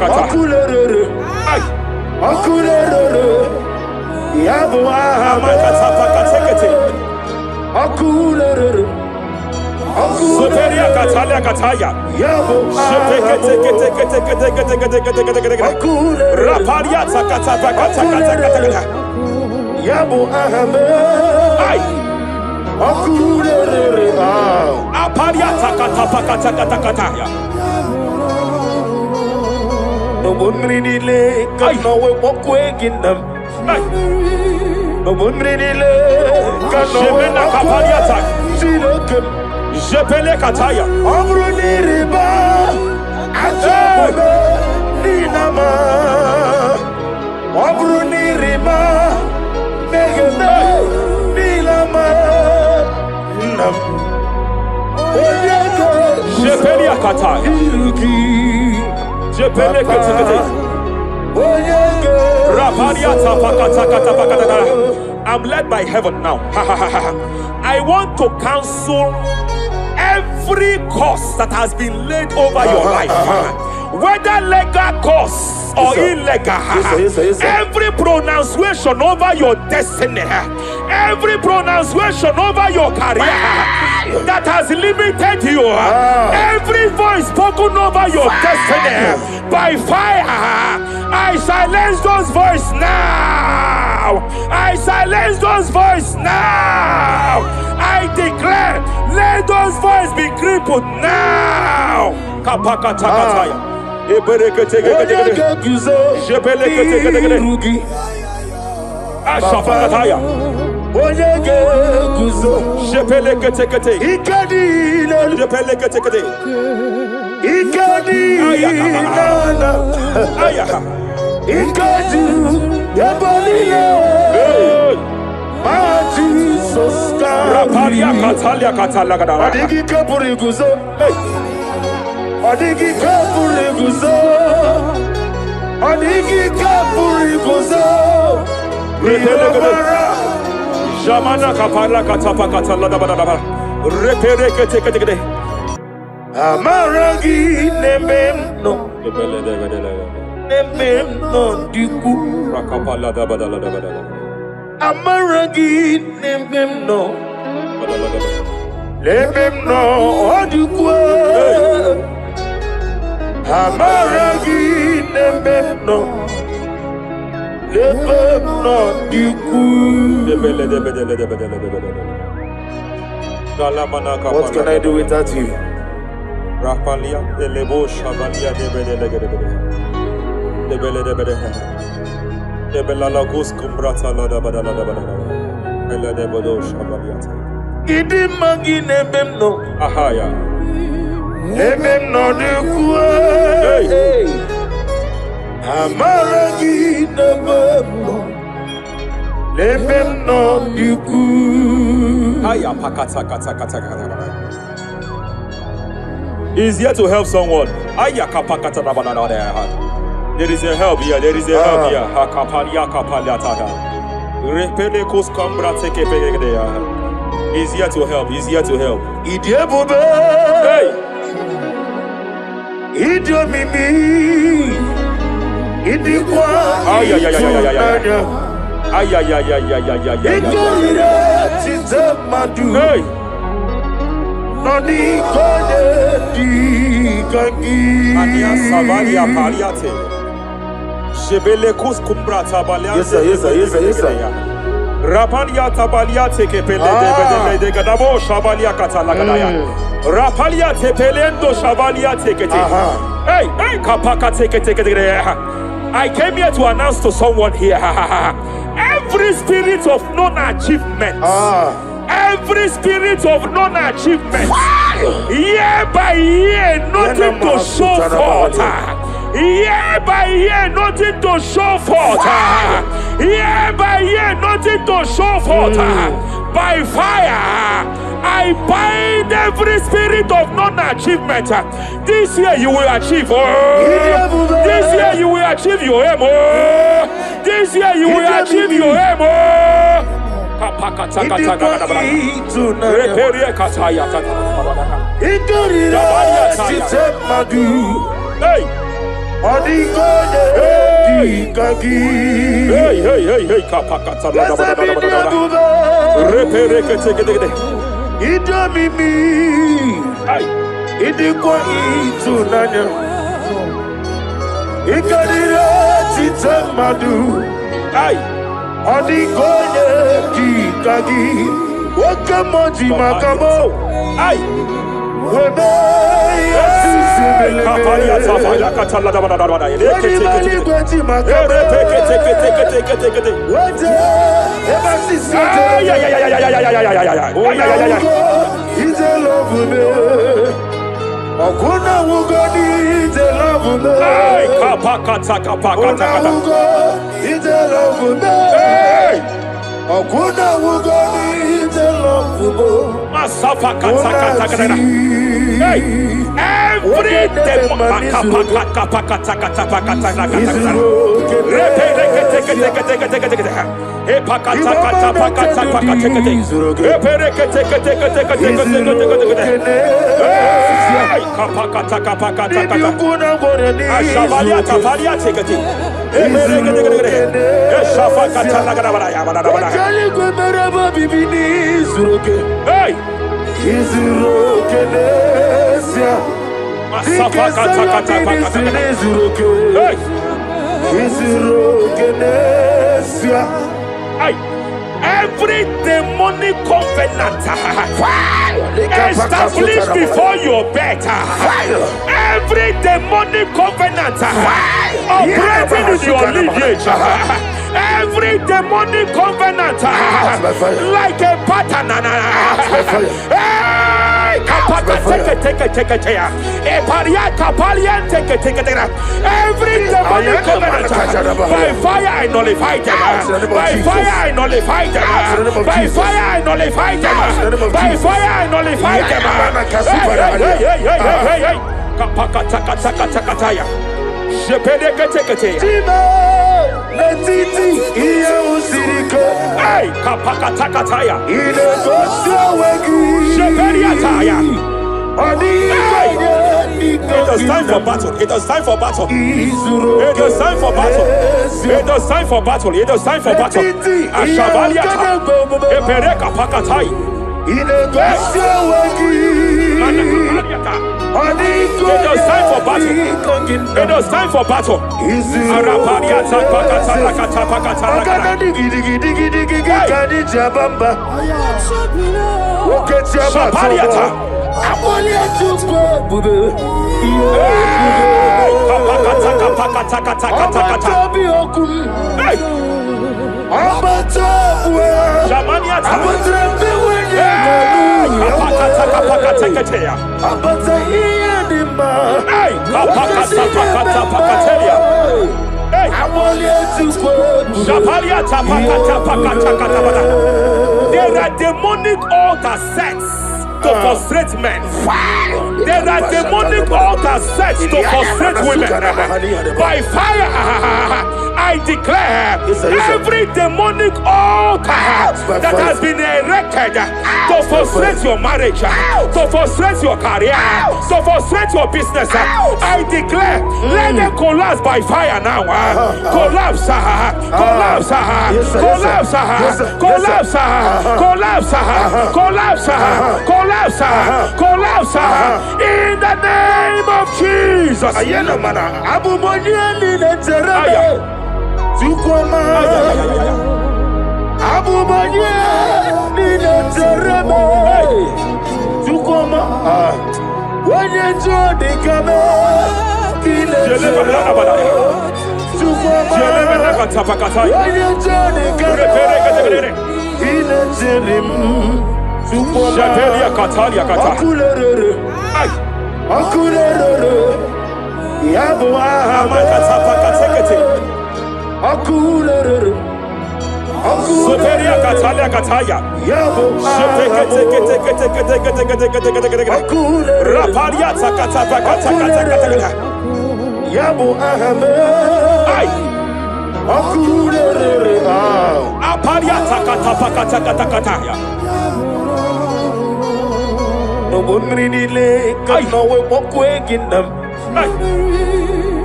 Akulere. Akulere. Yabo Akulere. Soteria Katalia Kataya. Raparia Takata. Yabo Ahame. Akulere. Aparia Takata. No one really late, I know we walk away in them. No one really late, I know we walk away in them. Jepele Kataya. Amruni riba, ajabe, ninama. Amruni riba, megene, nilama. Nam. Jepele Kataya. Jepele Kataya. I'm led by heaven now. I want to cancel every curse that has been laid over your life, whether legal curse or illegal. Every pronunciation over your destiny, every pronunciation over your career that has limited you, every voice spoken over your destiny by fire, I silence those voices now. I silence those voices now. I declare, let those voices be crippled now. Kapakatakataya. Ashapakataya. Shepelekete. Raparia Katalia Katalagadara. Adigi Kapuriguzo. Adigi Kapuriguzo. Adigi Kapuriguzo. Jamana Kapala Katapa Katalada. Repere. Amaragi Nememno. Nememno Diku. Rakapala Dabadala. Amaragi Nememno. Nememno Diku. Amaragi Nememno. Nememno Diku. What can I do without you? Rapalia, the Lebo Shabalia, the Belalagus Cumbrata Ladabada, Eladebodo Shabaliata. Idimagi Nebemno. Ahaya. Nebemno de Kue. Amaragi Nebemno. Nebemno de Kue. Aya Pakata. He's here to help someone. Aya Kapakata. There is a help here. There is a help here. Hakapalia Kapaliata. Repelekos Cambra take He's here to help. He's here to help. Idiabube. Hey. Idiomimi. Idikwa. Ay. Hey. Noni kone di kangi. Ania Savalia Paliate. Shebelekus Kumbrata Balia. Yes, sir. Rapalia Tabalia take de Gadabo Shabalia Catalagadaya. Rapalia Tepelendo Shabalia take it. Hey, Kapaka take it. I came here to announce to someone here. Every spirit of non-achievement. Every spirit of non-achievement. Year by year, nothing to show forth. Year by year, nothing to show forth. Year by year, nothing to show forth. By fire, I bind every spirit of non-achievement. This year you will achieve. This year you will achieve your aim. This year you will achieve your aim. Hey. Odigoye Dikagi. Hey, kapakata la repere Idomimi. Ay. Idikwa itunanya. Ikadira titamadu. Ay. Odigoye Dikagi. Wakamoji makamo. Ay. Webe Kapalia Tafaya Katala da every demonic covenant established before your bed, every demonic covenant operating in your lineage, every demonic covenant like a pattern. Every demonic covenant by fire I nullify them. By fire I nullify them. By fire I nullify them. By fire I nullify them. It is time for battle. It is time for battle. It is time for battle. It is time for battle. It is time for battle. Ashabaliata. Epereka pakatai. It is time for battle. It is time for battle. Arapariata pakatala katapakatala. Shabaliata. There are demonic altar sets to frustrate men. There are demonic altars set to frustrate women. By fire, I declare every demonic altar that has been erected to frustrate your marriage, to frustrate your career, to frustrate your business, I declare, let them collapse by fire now. Collapse, collapse, collapse, collapse, collapse, collapse, collapse, collapse, in the name of Jesus.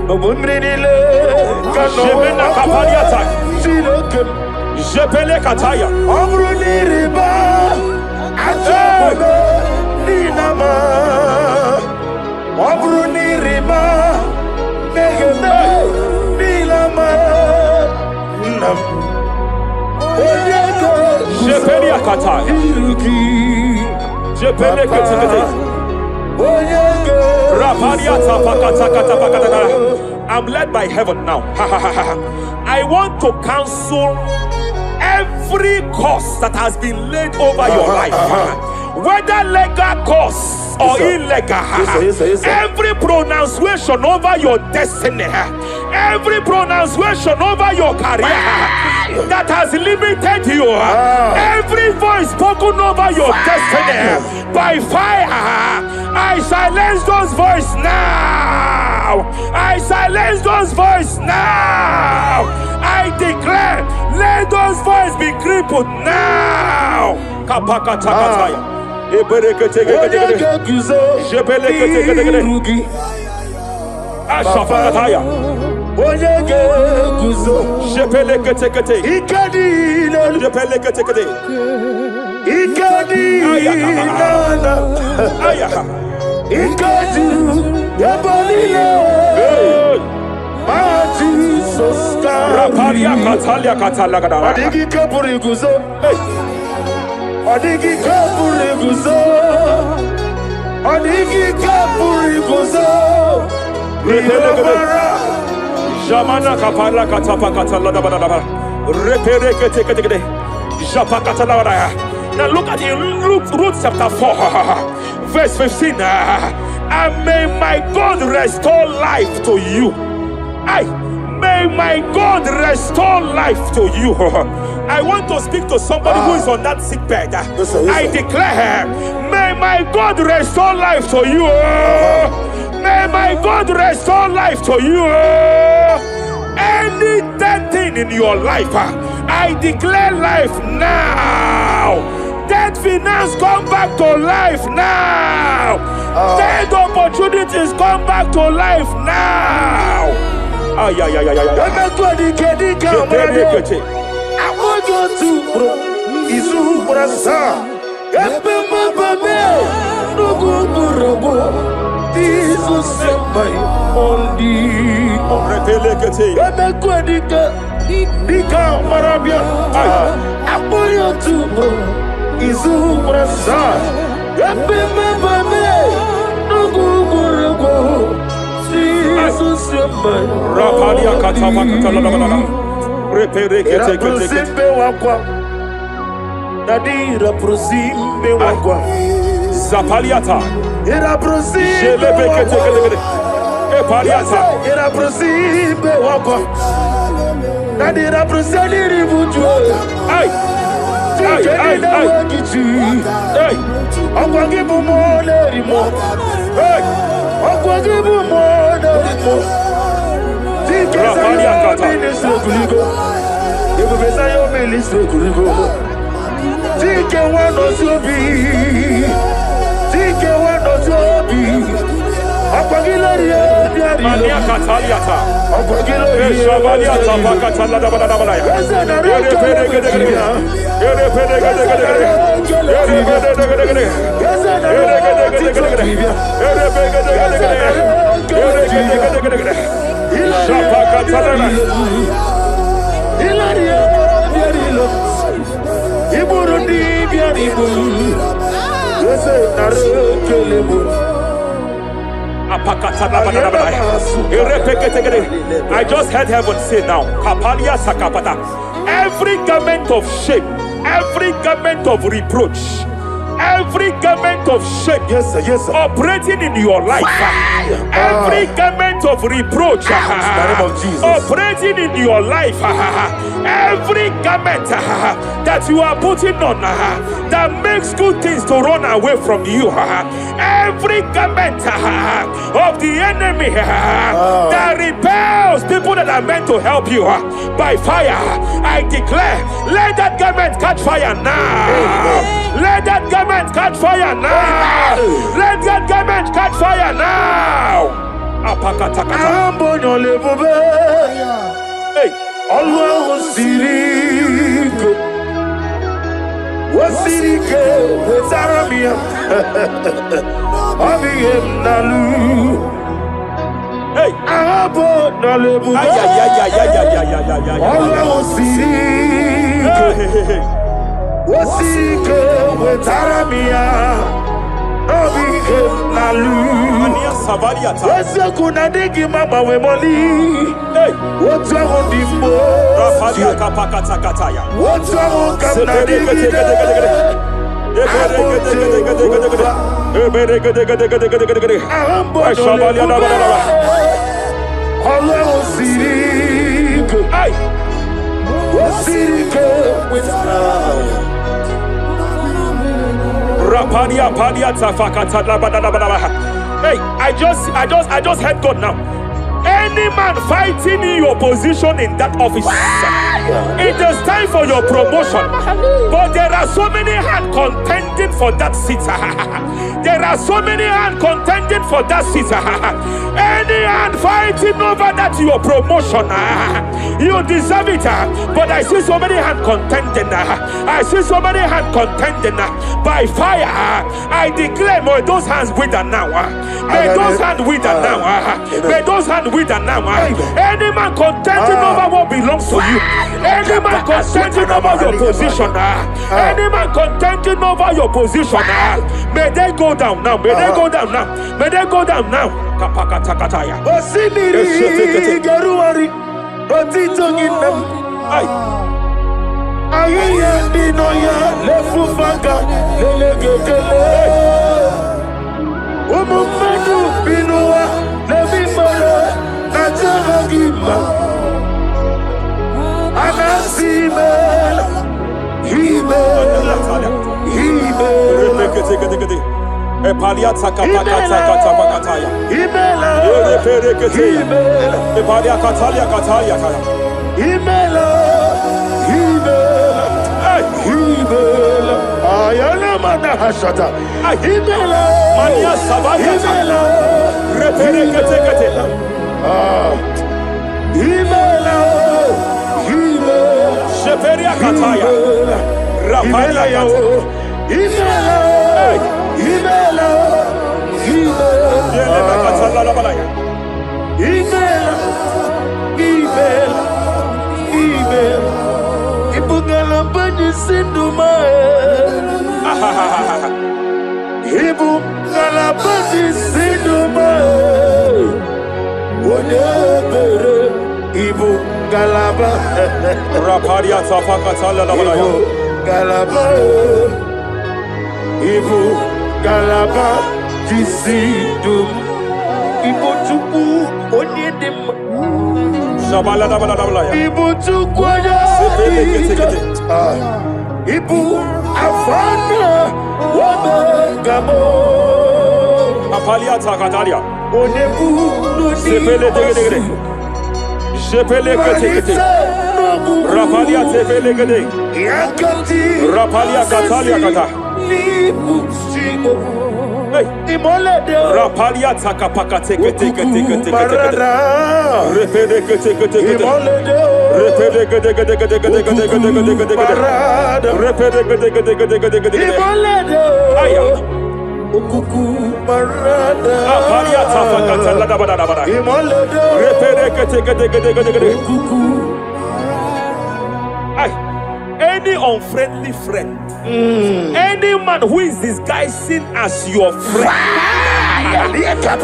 Mabunridile, Jemena kapariata. Jepele kataya. Abruniriba, Achabe, Ninama, Abruniriba, Negeme, Nilama, Nam, Jepele kataya. Jepele kataya. I'm led by heaven now. I want to cancel every curse that has been laid over your life, whether legal curse or illegal. Every pronunciation over your destiny, every pronunciation over your career that has limited you, every voice spoken over your destiny by fire, I silence those voices now. I silence those voices now. I declare, let those voices be crippled now. Kapakatakataya. Ashafakataya. Jepeleketekete. Jepeleketekete. Rapalia katalia katalagadara. Adigi kapuriguzo. Adigi kapuriguzo. Adigi kapuriguzo. Jamana kapara katapa katalada badaba. Repereketekete. Japakatalada. Now look at it, Ruth chapter 4, verse 15. And may my God restore life to you. May my God restore life to you. I want to speak to somebody who is on that sick bed. I declare, may my God restore life to you. May my God restore life to you. Any dead thing in your life, I declare life now. Dead finance come back to life now. Dead opportunities come back to life now. I want you to Rapalia katama katalala. Repereketekete wakwa. Dadira prosimbe wakwa. Zapaliata. Ira prosimbe wakwa. Epaliata. Ira prosimbe wakwa. Dadira prosimbe wakwa. Ay. Akwagibu mole rimo. Akwagibu mole rimo. Rapalia kata. Ibu besa yo ministre kuligo. Tike wano sobi. Tike wano sobi. Akwagila ria diari. Mania kataliata. Akwagila ria. Shavaliata bakatalada badabala. I just heard heaven say now, Kapalia Sakapata. Every garment of shame, every garment of reproach, every garment of shame, yes, sir. Operating in your life, every garment of reproach, operating in your life, every garment that you are putting on that makes good things to run away from you, every garment of the enemy that repels people that are meant to help you by fire, I declare, let that garment catch fire now. Let that garment catch fire now. Let that garment catch fire now. Apakatakata. Ambonyo lebube. Hey. Always sirike. Wasirike zaramia. Abiyem nalu. Hey. Ambonyo lebube. Ay. Always sirike. Wasirike zaramia. Abiyem nalu. Wese kuna digi mama we moli. What's wrong with the Rafalia kapakata kataya. What's wrong with the digi? Hey, I just heard God now. Any man fighting in your position in that office, it is time for your promotion. But there are so many hands contending for that seat. There are so many hands contending for that seat. Any hand fighting over that your promotion, you deserve it. But I see so many hands contending. I see so many hands contending by fire. I declare, may those hands wither now. May those hands wither now. May those hands wither now. Any man contending over what belongs to you. Any man contending over your position. Any man contending over your position. May they go down now. May they go down now. May they go down now. Kapakatakataya. Osimiri geruari. Otitonginem. Ayiye dinoya lefufanga lelegekele. Umufenu binuwa lefimole najahagima. Anasimela himela himela. Epaliata kapakata pakataya. Himela himela. Epalia katalia katalia kaya. Himela himela. Ayana mana hashata. Himela Mania sabaya. himela Reperekete. himela himela. Sheperia kataya. Rapalia kataya. Himela himela himela. Yele katala la balaya. Himela himela himela. Ibungala bani sinduma. Ibungala bani sinduma. Wonebere ibungala ba. Rapalia tapakatala la balaya. Galaba, Ibu Galaba, Disidum, Ibu Tuku, Onyedim, Shabala la balaya. Ibu Tuku, Ibu Afana, Wabagamo, Apalia takatalia. Onebu, Sepele degede. Sepele kete. Rapalia tepele gede. Rapalia katalia kata. Hey. Rapalia takapaka teke. Repede kete. Repede gede. Aya. Rapalia tapakata la bada. Repede kete. Any unfriendly friend, any man who is disguising as your friend,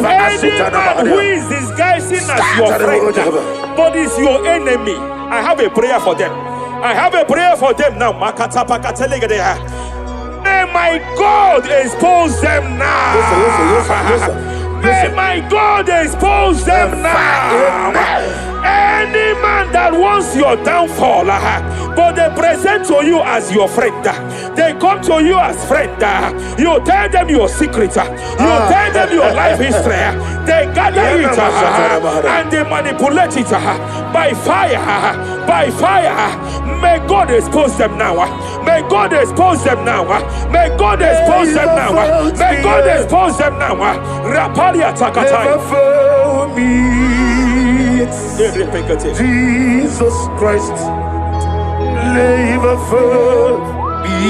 any man who is disguising as your friend, but is your enemy, I have a prayer for them. I have a prayer for them now. May my God expose them now. May my God expose them now. Any man that wants your downfall, but they present to you as your friend, they come to you as friend, you tell them your secret, you tell them your life history, they gather it and they manipulate it by fire. May God expose them now. May God expose them now. May God expose them now. May God expose them now. Rapalia takataya. me. Jesus Christ, never fail me.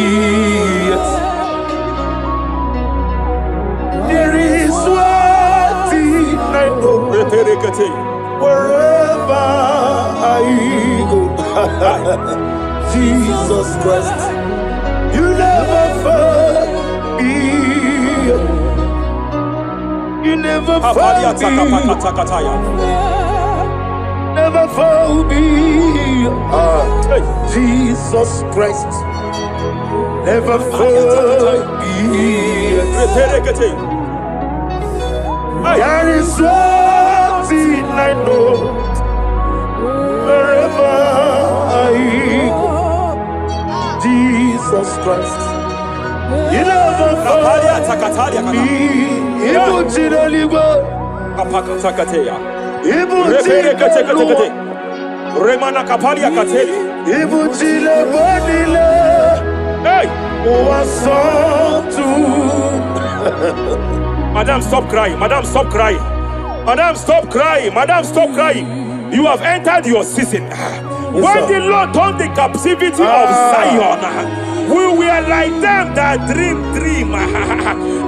There is one thing I know. Wherever I go, Jesus Christ, you never fail me. You never fail me. Never fail me. Jesus Christ, never fail me. There is one thing I know. Wherever I go, Jesus Christ, you never fail me. Remana kapalia kateli. Hey! Madam, stop crying. Madam, stop crying. Madam, stop crying. Madam, stop crying. You have entered your season. When the Lord turned the captivity of Zion, we were like them that dream.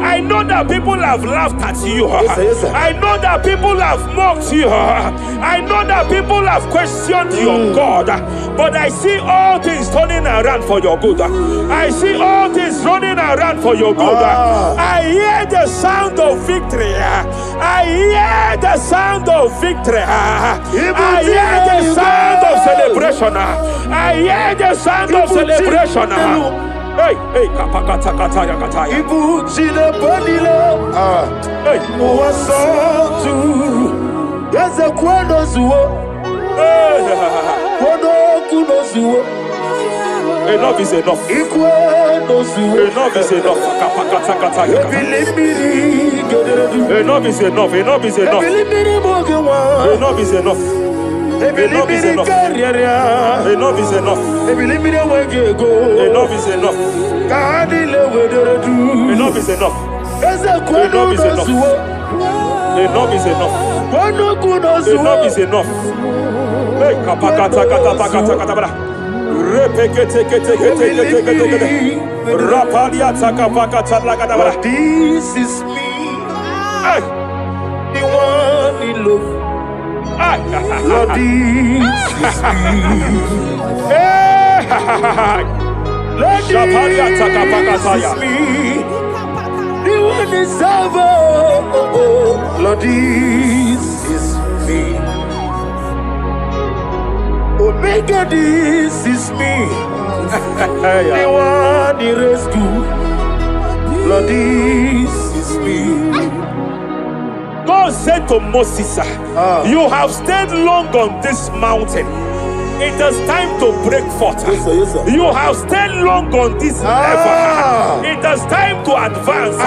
I know that people have laughed at you. I know that people have mocked you. I know that people have questioned your God. But I see all things turning around for your good. I see all things running around for your good. I hear the sound of victory. I hear the sound of victory. I hear the sound of celebration. I hear the sound of celebration. Hey, hey, kapakata kataya kataya. Ibu chile bonilo. Hey, uwasotu. Yeze kwendo zuo. Kwendo kuno zuo. Enough is enough. Ikwendo zuo. Enough is enough. Kapakata kataya. Enough is enough. Enough is enough. Enough is enough. Enough is enough. Enough is enough. Enough is enough. Enough is enough. Enough is enough. Enough is enough. Enough is enough. Hey, kapakata katapakata katabara. Repekete kete kete kete kete. Rapalia takapakata lagadabara. This is me. Hey, the one in love. Lord, this is me. Lord, this is me. The one is ever. Lord, this is me. Omega, this is me. The one in rescue. Lord, this is me. God said to Moses, you have stayed long on this mountain. It is time to break forth. Yes, sir, yes, sir. You have stayed long on this level. It is time to advance.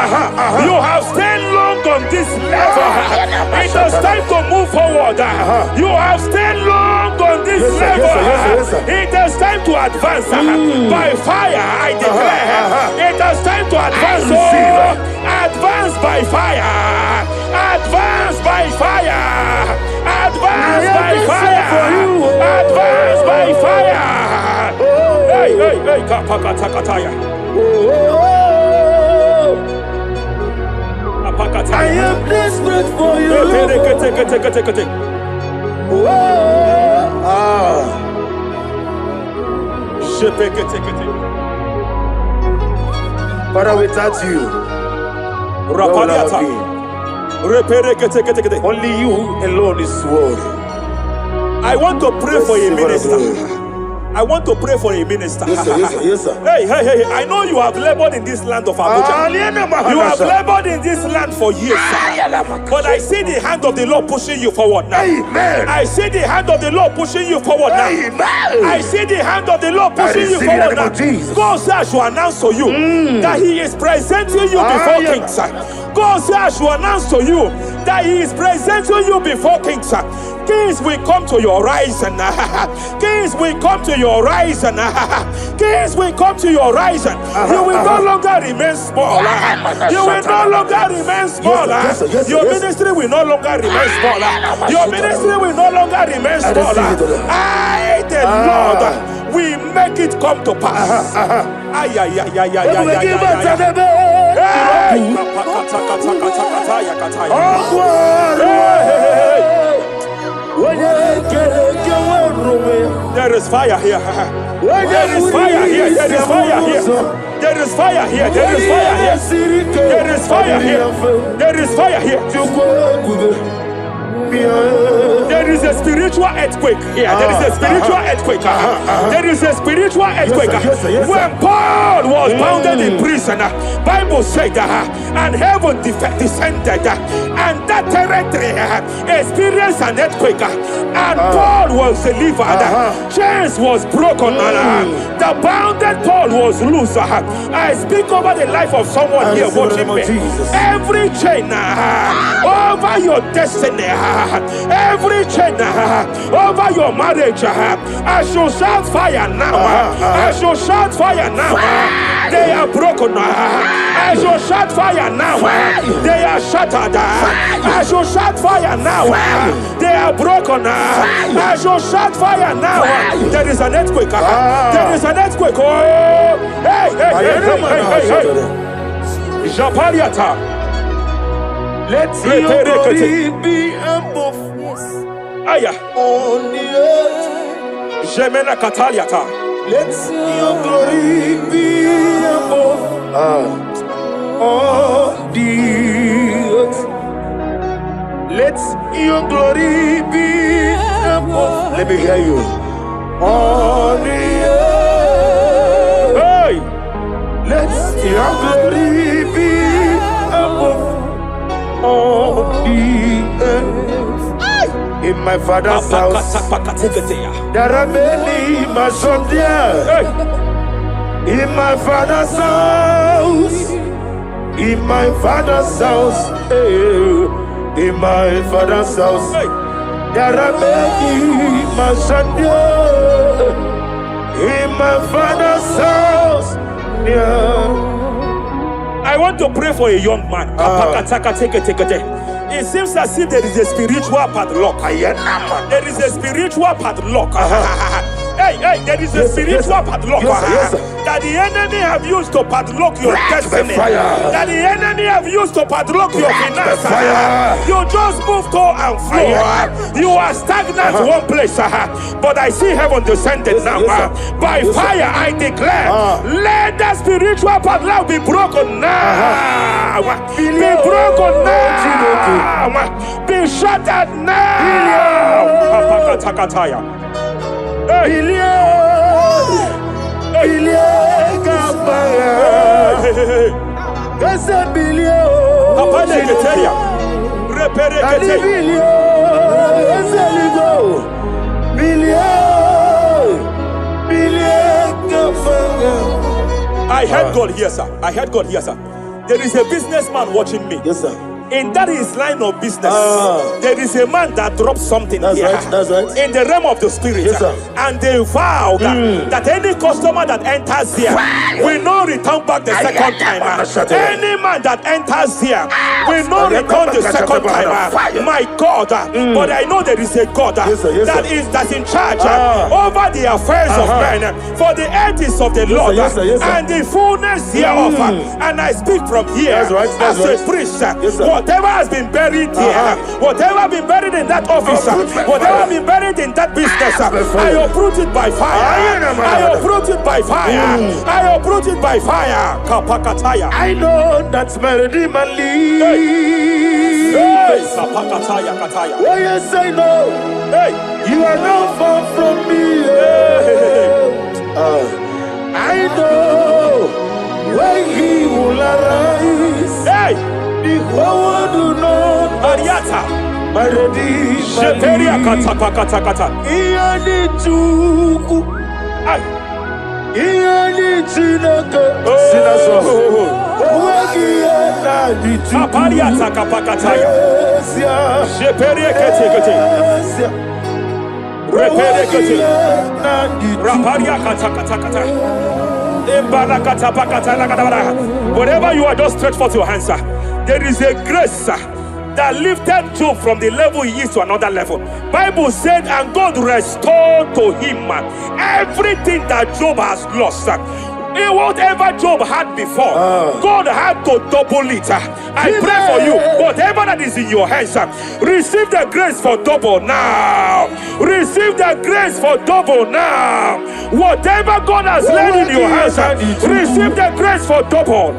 You have stayed long on this level. It is time to move forward. You have stayed long on this level. It is time to advance. By fire, I declare. It is time to advance. Advance by fire. Advance by fire. Advance by fire. Advance by fire. Hey, hey, hey, kapakatakataya. I am desperate for you. Father, without you, where would I be? Only you alone is worthy. I want to pray for a minister. I want to pray for a minister. Yes, sir, yes, sir, yes, sir. Hey, hey, hey, I know you have labored in this land of Abuja. You have labored in this land for years, but I see the hand of the Lord pushing you forward now. Amen. I see the hand of the Lord pushing you forward now. Amen. I see the hand of the Lord pushing you forward now. God says I should announce to you that He is presenting you before kings. God says I should announce to you that He is presenting you before kings. Kings will come to your rising. Kings will come to your rising. Kings will come to your rising. You will no longer remain small. You will no longer remain small. Your ministry will no longer remain small. Your ministry will no longer remain small. I, the Lord, will make it come to pass. Ay, ay, ay, ay, ay, ay, there is fire here. There is fire here. There is fire here. There is fire here. There is fire here. There is fire here. There is fire here. There is a spiritual earthquake here. There is a spiritual earthquake. There is a spiritual earthquake. When Paul was bounded in prison, Bible said, and heaven descended, and that territory experienced an earthquake, and Paul was delivered. Chains was broken. The bounded Paul was loose. I speak over the life of someone here watching me. Every chain over your destiny, every chain over your marriage, I shall shout fire now. I shall shout fire now. They are broken. I shall shout fire now. They are shattered. I shall shout fire now. They are broken. I shall shout fire now. There is an earthquake. There is an earthquake. Oh, hey, hey, hey, hey, hey, hey. Japaliata. Let your glory be above Aya. on the earth. Jemena Kataliata. Let your glory be above on the earth. Let your glory be above. Let me hear you. On the earth. Hey. Let your glory be above on the earth. In my father's house, there are many mansions there. In my father's house, in my father's house, in my father's house, there are many mansions there. In my father's house, yeah. I want to pray for a young man. It seems as if there is a spiritual padlock. There is a spiritual padlock. Hey, hey, there is a spiritual padlock that the enemy have used to padlock your destiny. That the enemy have used to padlock your finances. You just move to and fro. You are stagnant one place, but I see heaven descended now. By fire, I declare, let the spiritual padlock be broken now. Be broken now. Be shattered now. I heard God here, sir. I heard God here, sir. There is a businessman watching me. Yes, sir. In that his line of business, there is a man that drops something here. That's right. In the realm of the spirit, yes, sir. And they vow that any customer that enters here will not return back the second time. Any man that enters here will not return the second time. My God, but I know there is a God that's in charge over the affairs of men, for the earth is of the Lord and the fullness hereof. And I speak from here as a priest. Whatever has been buried here, whatever been buried in that office, whatever been buried in that business, I uproot it by fire. I uproot it by fire. I uproot it by fire. Kapakataya. I know that's melody man leave. Kapakataya kataya. Oh yes, I know. You are not far from me. I know when he will arise. The whole world do not Ariata. my redeemer. Sheperia kata kata kata. Ianichuku. Iani Chinaka, Sinaso, Wagia, Apalia Takapakataya. Sheperekete. Reperekete. Raparia Katakata. Whatever you are, just stretch forth your hands, sir. There is a grace, sir, that lifted Job from the level he is to another level. Bible said, and God restored to him everything that Job has lost. Whatever Job had before, God had to double it. I pray for you, whatever that is in your hands, receive the grace for double now. Receive the grace for double now. Whatever God has laid in your hands, receive the grace for double.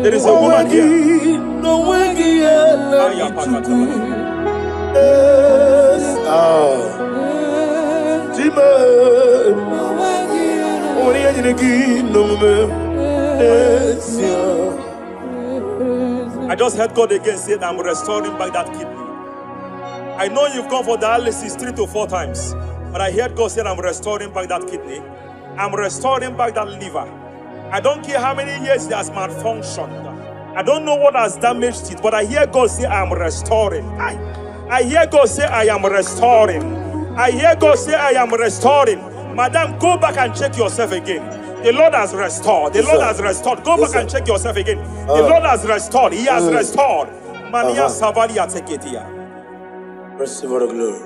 There is a woman here. I just heard God again say that I'm restoring back that kidney. I know you've gone for dialysis 3 to 4 times, but I heard God say I'm restoring back that kidney. I'm restoring back that liver. I don't care how many years it has malfunctioned. I don't know what has damaged it, but I hear God say I'm restoring. I hear God say I am restoring. I hear God say I am restoring. Madam, go back and check yourself again. The Lord has restored. The Lord has restored. Go back and check yourself again. The Lord has restored. He has restored. Mania Savalia Teketia. Receive all the glory.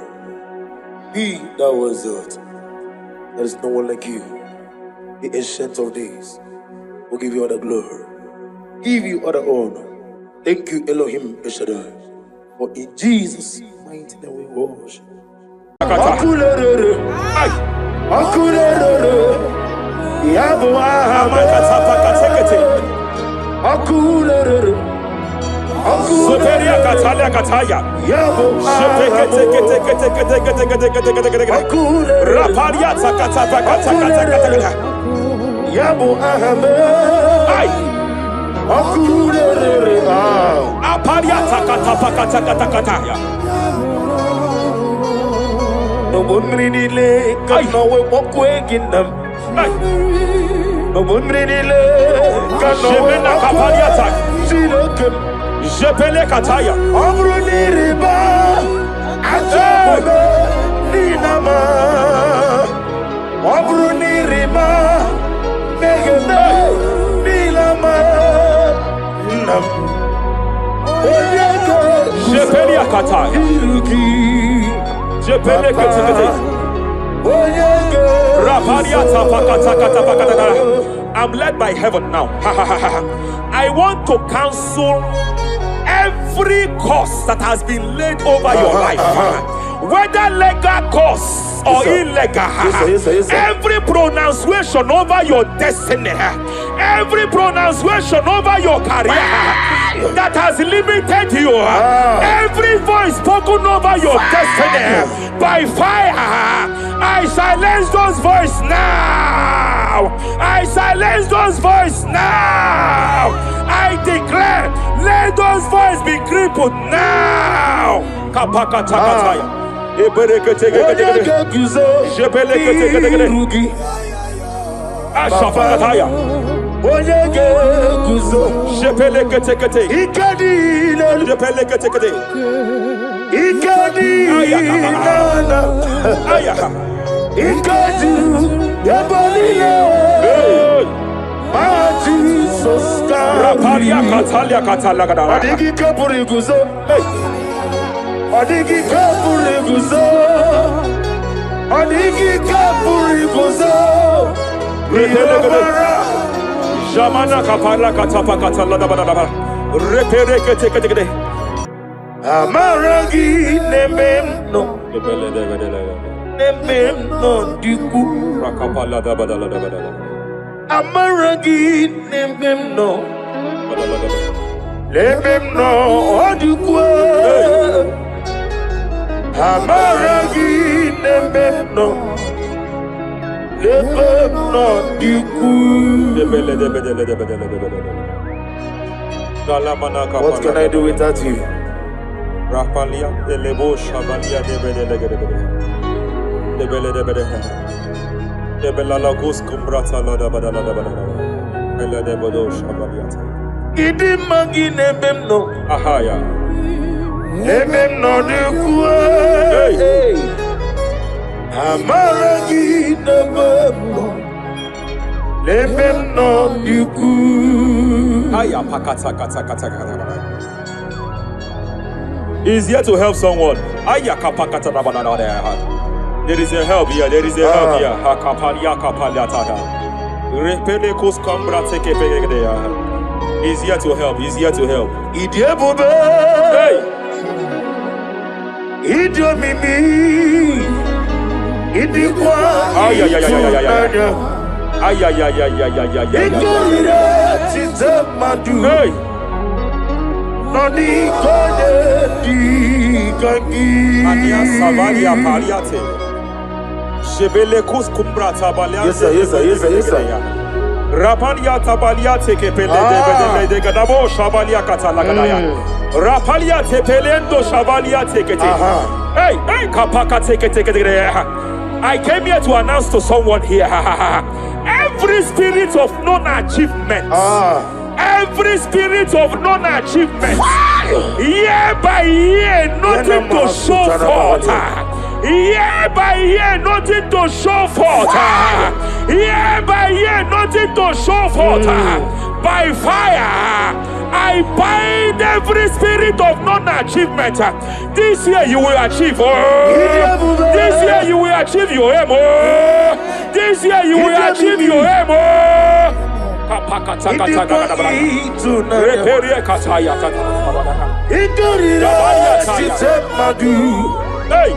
He that was it. There is no one like you. The ancient of days will give you all the glory. Give you all the honor. Thank you, Elohim Eshadai. For in Jesus' mighty name we worship. Yabo no one really like no walk away in them. No one really like no Je pele kataya. Amruni riba ajabe ninama. Amruni riba megene nilama. Nam. Je pele kataya. Je pele kataya. I'm led by heaven now. I want to counsel every curse that has been laid over your life, whether legal curse or illegal. Every pronunciation over your destiny, every pronunciation over your career that has limited you, every voice spoken over your destiny by fire, I silence those voices now. I silence those voices now. I declare, let those voices be crippled now. Kapakatakataya. Ashafakataya. Shepeleketekete. Shepeleketekete. Rapalia Katalia Katalagadara. Adigi kapuri guzo. Adigi kapuri guzo. Adigi kapuri guzo. Jamana kapala katapa katalada. Repereketekete. Amaragi nememno. Nememno diku. Rakapala da badala. Amaragi nememno. Let them know what you go. Amaragi, let them know. Let them know you go. What can I do without you? Rapalia, the Lebo Shabalia, the Belalagus Cumbrata, the Bodo Shabalia. Idimagi nebem no. Ahaya. Nebem no de kue. Amaragi nebem no. Nebem no de kue. Aya pakata kata kata kata. He's here to help someone. Aya kapakata na banana there. There is a help here. There is a help here. Hakapalia kapaliata. Repele kus kambra teke pegedea. He's here to help. He's here to help. Hey! Idio mimi. Idikwa. Ay ay ay ay ay ay. Ay ay ay ay ay ay ay. Idio tite madu. Hey! Noni kode di kangi. Ania savalia paliate. Jebele kus kumbra tabalia. Yes sir, yes sir, yes sir, yes sir. Rapalia tabalia teke pele de gadabo shabalia katalagadaya. Rapalia tepelendo shabalia teke. Hey, hey, kapaka teke. I came here to announce to someone here. Every spirit of non-achievement. Every spirit of non-achievement. Year by year, nothing to show forth. Year by year, nothing to show forth. Year by year, nothing to show forth. By fire, I bind every spirit of non-achievement. This year you will achieve. This year you will achieve your aim. This year you will achieve your aim. Hey!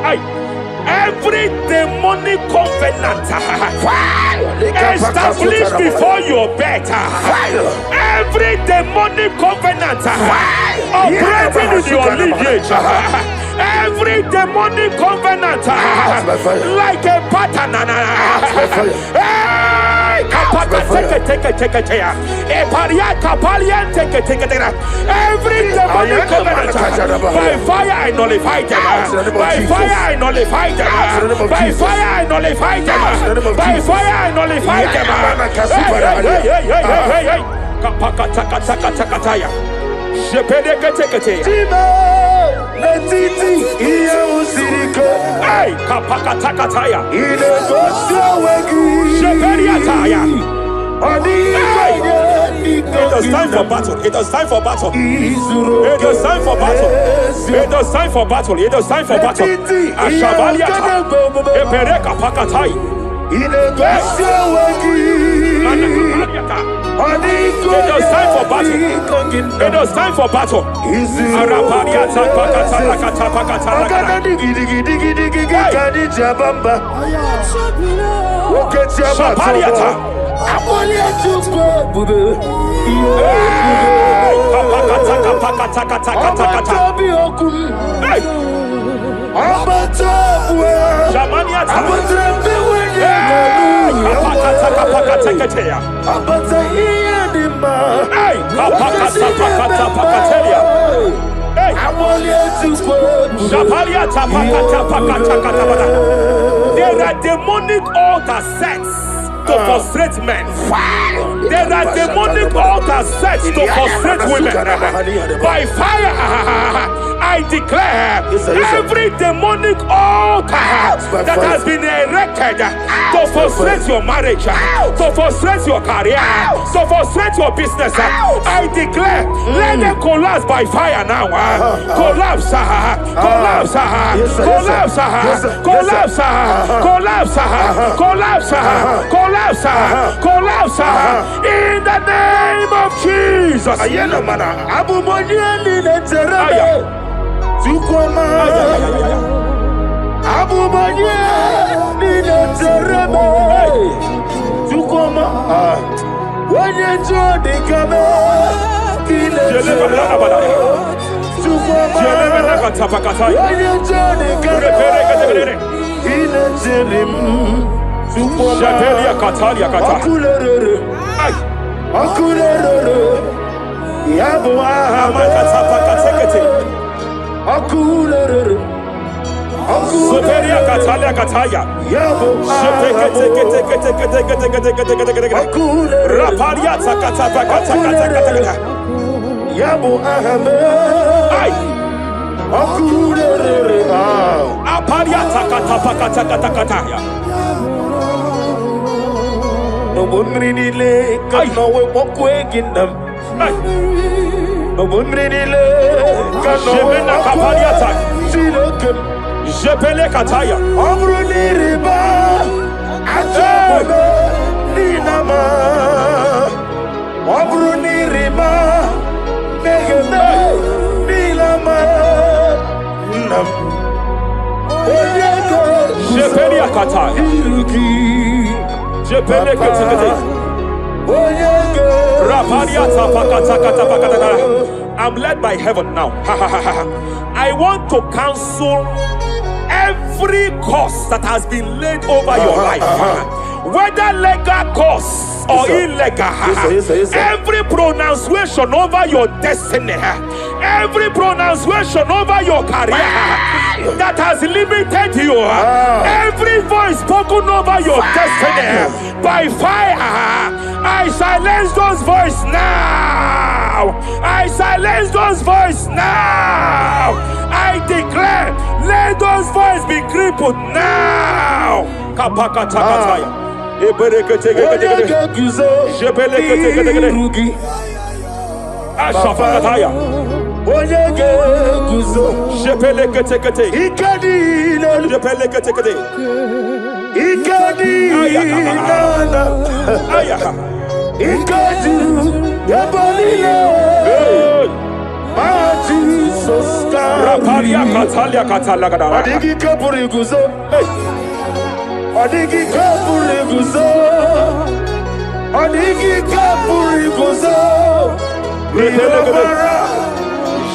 Hey, every demonic covenant established before your bed, every demonic covenant operating in your lineage, every demonic covenant like a pattern. Every demonic covenant, by fire I nullify them. By fire I nullify them. By fire I nullify them. By fire I nullify It is time for battle. It is time for battle. It is time for battle. It is time for battle. It is time for battle. Ashabaliata. Epereka pakatai. It was time for battle. It was time for battle. There are demonic altars set to frustrate men. There are demonic altars set to frustrate women. By fire, I declare every demonic altar that has been erected to frustrate your marriage, to frustrate your career, to frustrate your business, I declare, let them collapse by fire now. Collapse, collapse, collapse, collapse, collapse, collapse, collapse, collapse, in the name of Jesus. Jepele kataya. Amruniriba. Ajabe. Ninama. Amruniriba. Megene. Nilama. Nam. Jepele kataya. Jepele kataya. I'm led by heaven now. I want to cancel every curse that has been laid over your life, whether legal curse or illegal. Every pronunciation over your destiny, every pronunciation over your career that has limited you, every voice spoken over your destiny, by fire, I silence those voices now. I silence those voices now. I declare, let those voices be crippled now.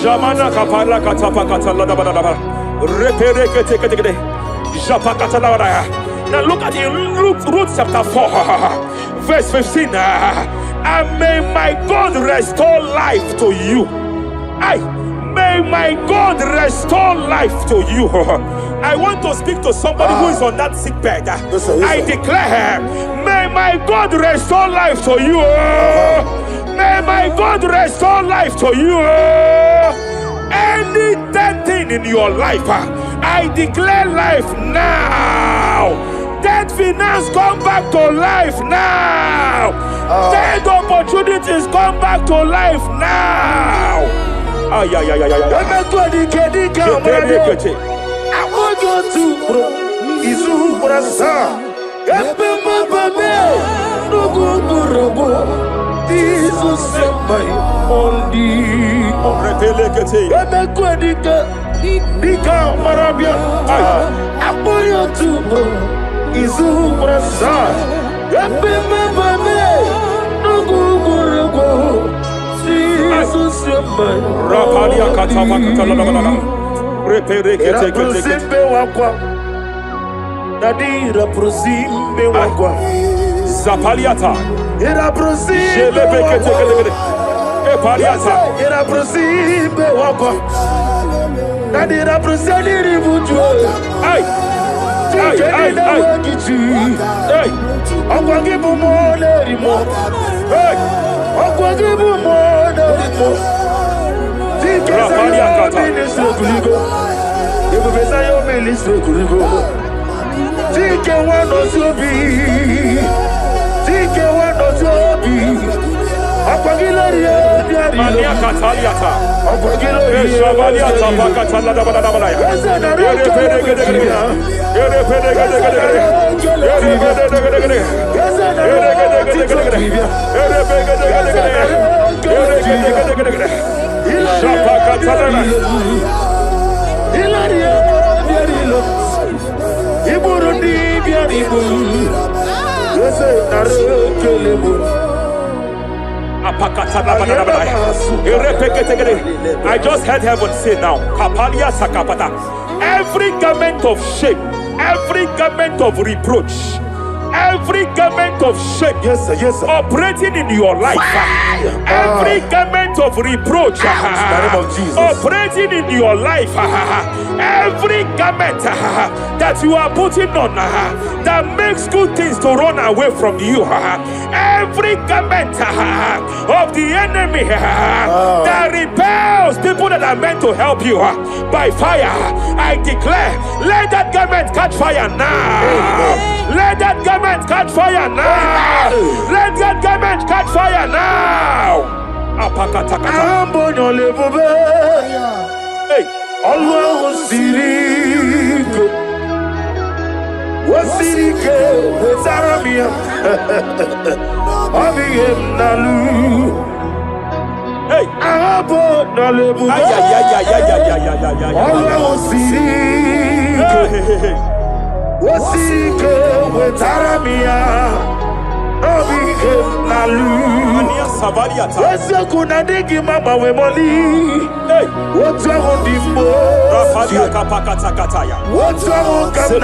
Jamana kapara katapa katalada badaba. Repere kete japa katalada. Now look at it, Ruth chapter 4, verse 15. And may my God restore life to you. May my God restore life to you. I want to speak to somebody who is on that sick bed. I declare, may my God restore life to you. May my God restore life to you. Any dead thing in your life, I declare life now. Dead finance come back to life now. Dead opportunities come back to life now. I want you to Jesus my only. Dika marabia. Apoyo tubo. Izu brasa. Jesus my Rapalia katama katala. Represimbe wakwa. Dadira prosimbe wakwa. Zapaliata. Ira prosimbe wakwa. Epaliata. Ira prosimbe wakwa. Dadira proseli buju. Ay. Ay, ay, ay. Hey. Okwa gibu mo leri mo. Hey. Okwa gibu mo leri mo. Rapalia kata. Ibu besa yo ministre kuligo. Tike wano sobi. Tike wano sobi. Apagilari ya Mania kataliata. Apagilari ya Shabaliata bakatala da bada bada ya. Yere pede gede gede. Yere pede gede gede. Yere pede gede gede. Yere gede gede gede. Yere pede gede gede. Yere gede gede gede. Shapakatala. Ilari ya biarilo. Iburundi biaribu. Yese narekelebo. I just heard heaven say now, Kapalia Sakapata. Every garment of shame, every garment of reproach, every garment of shame, yes, sir, yes, sir. Operating in your life, every garment of reproach, operating in your life, every garment that you are putting on that makes good things to run away from you, every garment of the enemy that repels people that are meant to help you by fire, I declare, let that garment catch fire now. Let that garment catch fire now. Let that garment catch fire now. Hey, Allah Sirike Wasirike Zaramia Abiyem Nalu. Hey, Abo Nalebu. Allah Sirike Wasirike Zaramia Abiyem Nalu. Wese kuna digi mama we moli. hey, What's wrong with the Rafalia kapakata kataya. What's wrong with the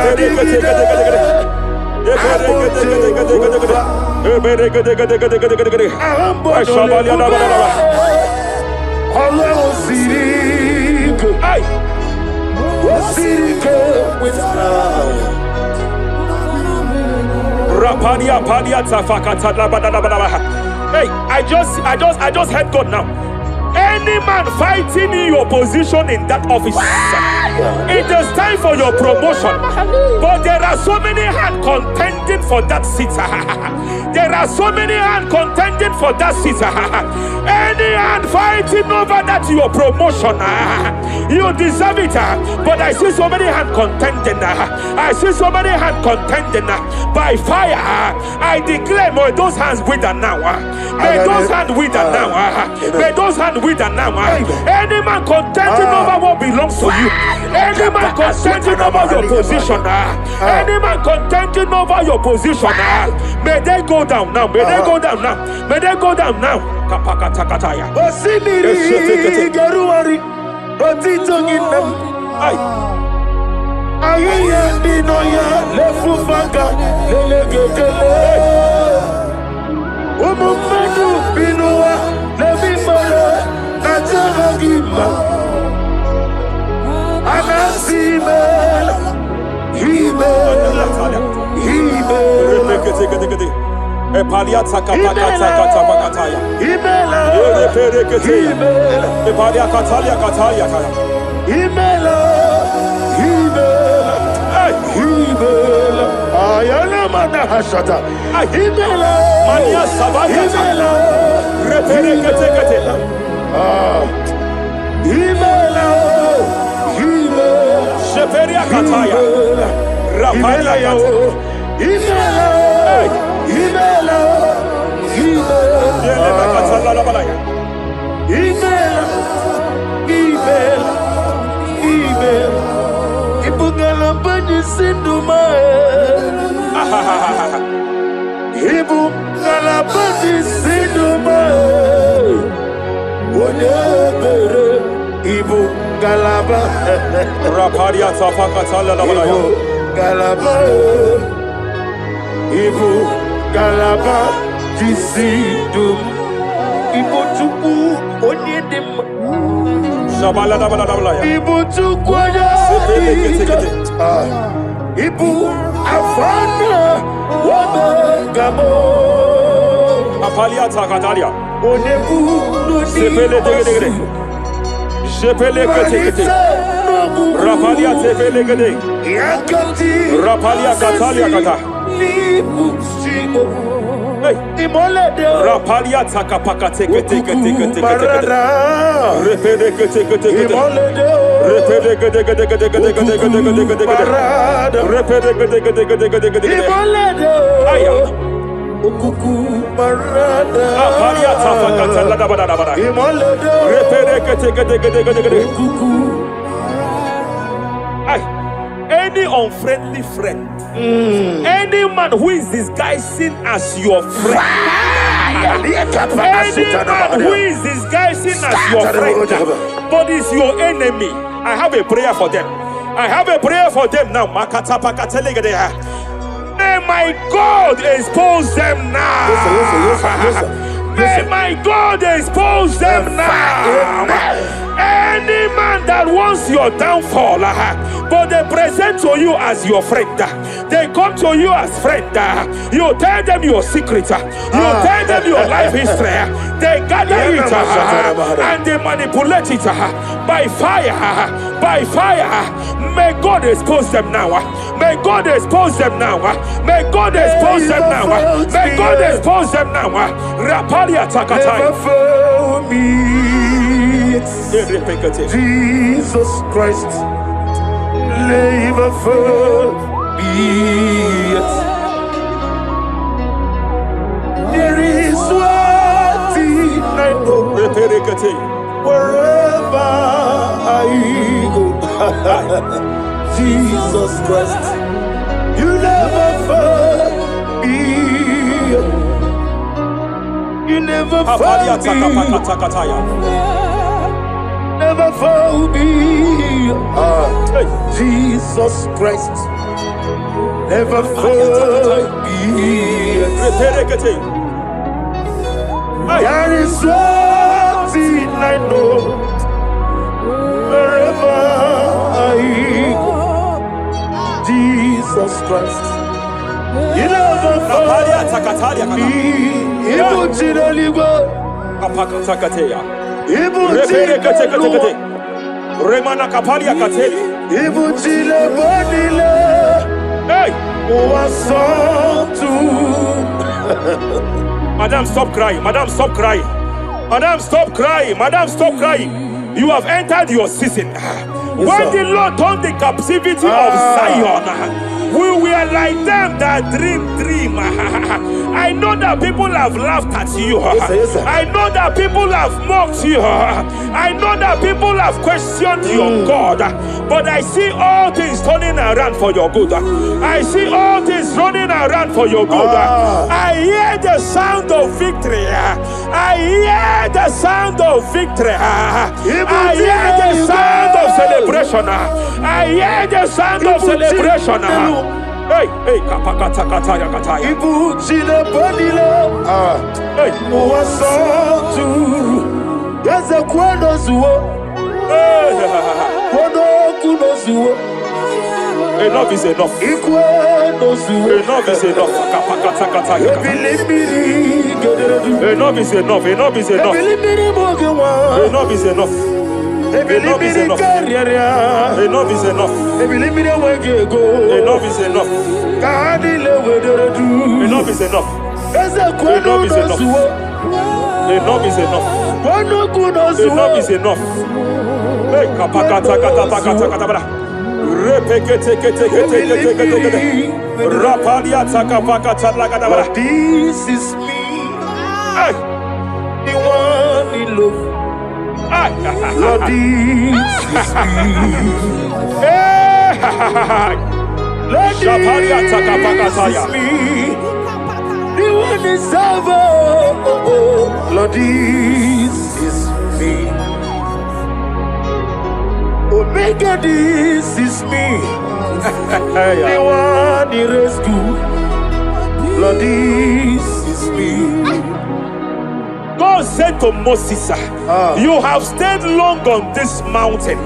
Hey, I just heard God now. Any man fighting in your position in that office, it is time for your promotion. But there are so many hands contending for that seat. There are so many hands contending for that seat. Any hand fighting over that your promotion, you deserve it. But I see so many hands contending. I see so many hands contending by fire. I declare, may those hands wither now. May those hands wither now. May those hands wither now. Any man contending over what belongs to you. Any man contending over your position. Any man contending over your position. May they go down now. May they go down now. May they go down now. Kapakatakataya. Osimiri Garuari Otitoginem. Ayaya Dinoya Lefufanga Lelegele. Umumadu Binua Levimala Najaragima Anasimela Himela Epaliata kapakata pakataya. Himela Epalia katalia katalia kaya. Himela Himela Ayana Manahashata Himela Mania sabaya Himela reperekete. Himela Himela Sheperia kataya. Rapalia kataya. Imela, Hey. Imela, Yele bakatala la balaya. Imela, Imela, Imela, Ibungala bani sinduma, Ibungala bani sinduma, Wonebere, Ibungala ba, Rapalia tapakatala la balaya. Ibungala, Ibungala jisidum, Ibutuku onyedim. Shabala la balaya. Ibutuku Ibu afana wabagamo. Apalia takatalia. Onebu Sepele degede. Sepele kete. Rapalia tepele gede. Yakati Rapalia katalia kata. Hey. Rapalia takapaka teke. Repele kete. Repele gede. Aya. Rapalia tapakatala da bada. Repele kete. Any unfriendly friend, any man who is disguising as your friend, any man who is disguising as your friend, but is your enemy, I have a prayer for them. I have a prayer for them now. May my God expose them now. May my God expose them now. Any man that wants your downfall, but they present to you as your friend, they come to you as friend, you tell them your secret, you tell them your life history, they gather it and they manipulate it by fire. May God expose them now. May God expose them now. May God expose them now. May God expose them now. Rapalia takataya. Jesus Christ, never forget. There is one thing I know. Wherever I go, Jesus Christ, you never forget. You never forget. Never found me, Jesus Christ. Never found me. There is one thing I know. Wherever I go, Jesus Christ. You never found me. Remana kapalia kateli. Hey! Madam, stop crying. Madam, stop crying. Madam, stop crying. Madam, stop crying. You have entered your season. When the Lord turned the captivity of Zion, we were like them that dream. I know that people have laughed at you. I know that people have mocked you. I know that people have questioned your God. But I see all things turning around for your good. I see all things running around for your good. I hear the sound of victory. I hear the sound of victory. I hear the sound of celebration. I hear the sound of celebration. Hey, kapakata kataya kataya. Ibu chile bonilo. Hey, Uwasotu. Yaza kwano zuo. Kwano kuno zuo. enough is enough. Ikwano zuo. Enough is enough. Kapakata kataya. Enough is enough. Enough is enough. Enough is enough. Enough is enough. Enough is enough. Enough is enough. Enough is enough. Enough is enough. Enough is enough. Enough is enough. Hey, kapakata kata pakata kata bra. Lord, this is me, the one in love. Lord, this is me. Lord, this is me, the one is over. Lord, this is me. Omega, this is me, the one in rescue. Lord, this is me. God said to Moses, you have stayed long on this mountain.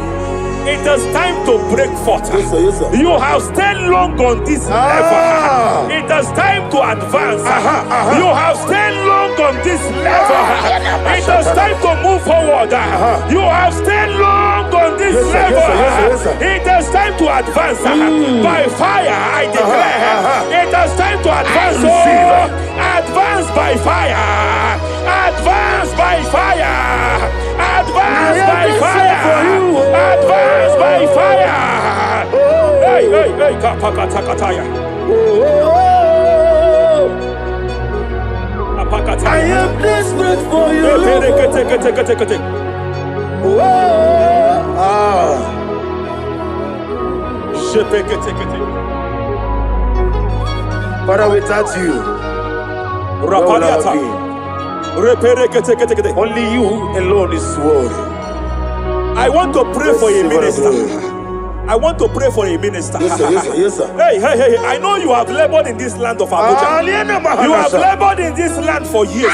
It is time to break forth. Yes, sir, yes, sir. You have stayed long on this level. It is time to advance. You have stayed long on this level. It is time to move forward. You have stayed long on this level. Yes, sir. It is time to advance. By fire, I declare. It is time to advance. Advance by fire. Advance by fire. Advance by fire. Advance by fire. Hey, kapakatakataya. I am desperate for you. Father, without you, where would I be? Only you alone is worthy. I want to pray for a minister. I want to pray for a minister. Yes, sir, yes, sir, yes, sir. Hey, I know you have labored in this land of Abuja. You have labored in this land for years,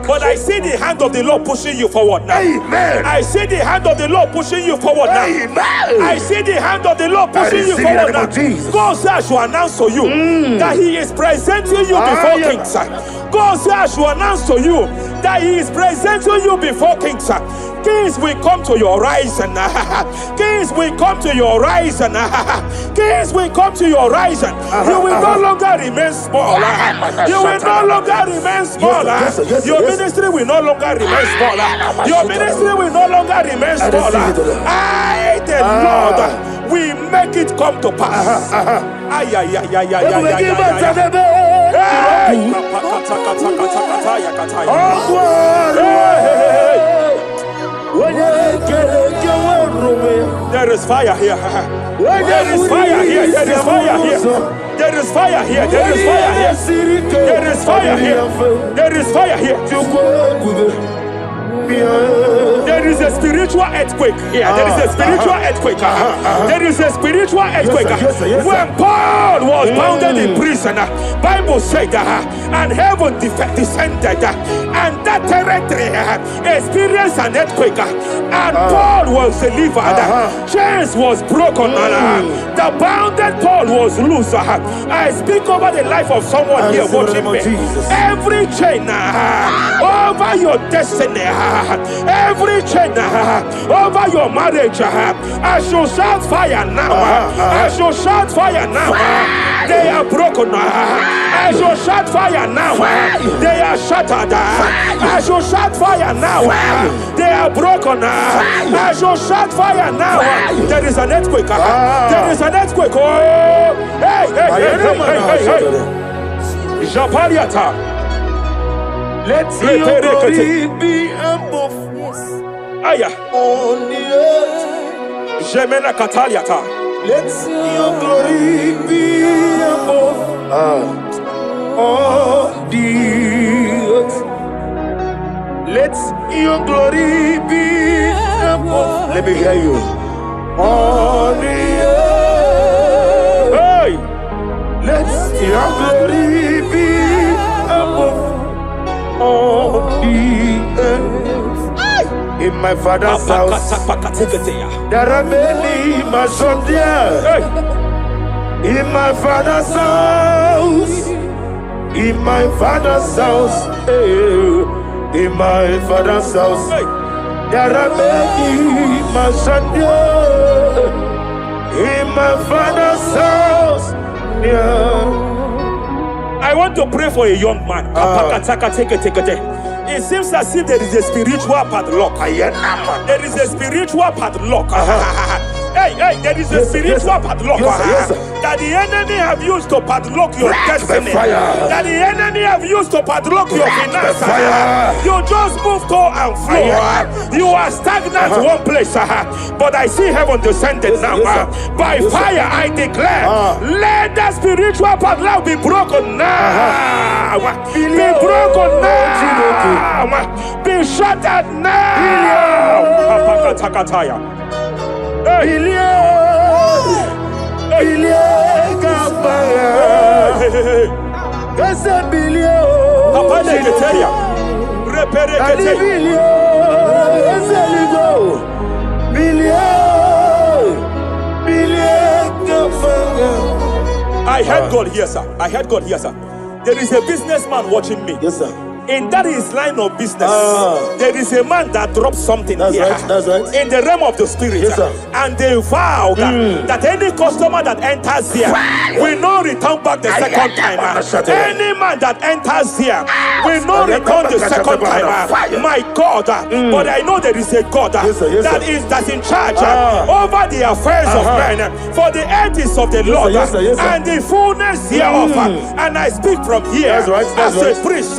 but I see the hand of the Lord pushing you forward now. Amen. I see the hand of the Lord pushing you forward now. Amen. I see the hand of the Lord pushing you forward now. God says I should announce to you that He is presenting you before kings. God says I should announce to you that He is presenting you before kings. Kings will come to your horizon. Kings will come to your horizon. Kings will come to your horizon. You will no longer remain small. You will no longer remain small. Your ministry will no longer remain small. Your ministry will no longer remain small. I, the Lord, will make it come to pass. There is fire here. There is fire here. There is fire here. There is fire here. There is fire here. There is fire here. There is fire here. There is a spiritual earthquake here. There is a spiritual earthquake. There is a spiritual earthquake. When Paul was bounded in prison, Bible said, and heaven descended, and that territory experienced an earthquake, and Paul was delivered. Chains was broken. The bounded Paul was loose. I speak over the life of someone here watching me. Every chain over your destiny, every chain over your marriage, I shall shout fire now. I shall shout fire now. They are broken. I shall shout fire now. They are shattered. I shall shout fire now. They are broken. I shall shout fire now. There is an earthquake. There is an earthquake. Oh, hey. Japariata. Let your glory be above Aya. on the earth. Jemena Kataliata. Let your glory be above on the earth. Let your glory be above. Let me hear you. On the earth. Hey. Let your glory be above on the earth. In my father's house, there are many mansions there. In my father's house, in my father's house, in my father's house, there are many mansions there. In my father's house, I want to pray for a young man. It seems as if there is a spiritual padlock. There is a spiritual padlock. Hey, there is a spiritual padlock that the enemy have used to padlock your destiny. That the enemy have used to padlock your finances. You just move to and fro. You are stagnant one place, but I see heaven descended now. By fire, I declare, let the spiritual padlock be broken now. Be broken now. Be shattered now. I heard God here, sir. I heard God here, sir. There is a businessman watching me. Yes, sir. In that his line of business, there is a man that drops something here. That's right. In the realm of the spirit. Yes, sir. And they vow that any customer that enters here will not return back the second time. Any man that enters here will not return the second time. My God, but I know there is a God that's in charge over the affairs of men, for the earth is of the Lord and the fullness hereof. And I speak from here as a priest.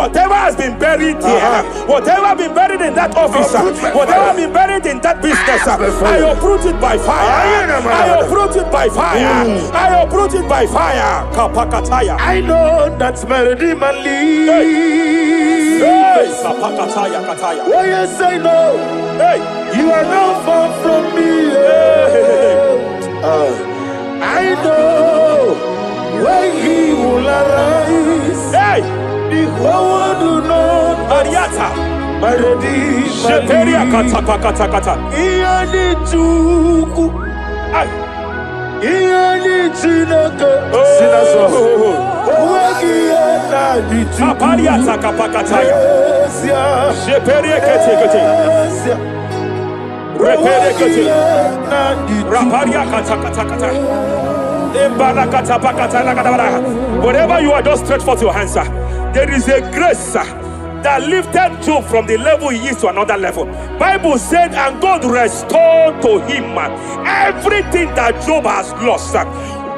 Whatever has been buried here, whatever been buried in that office, whatever been buried in that business, I uproot it by fire. I uproot it by fire. I uproot it by fire. Kapakataya. I know that's melody man leave. Kapakataya kataya. Oh yes, I know. You are not far from me. I know when he will arise. The whole do not Ariata. my ready. Sheperia kata. Iani chuku. Iani chinaka. Sinaso. Wagiana di chuku. Apariata kapakataya. Sheperia kete. Repere kete. Raparia kata. Wherever you are, just stretch forth your hands, sir. There is a grace, that lifted Job from the level he is to another level. Bible said, and God restored to him everything that Job has lost.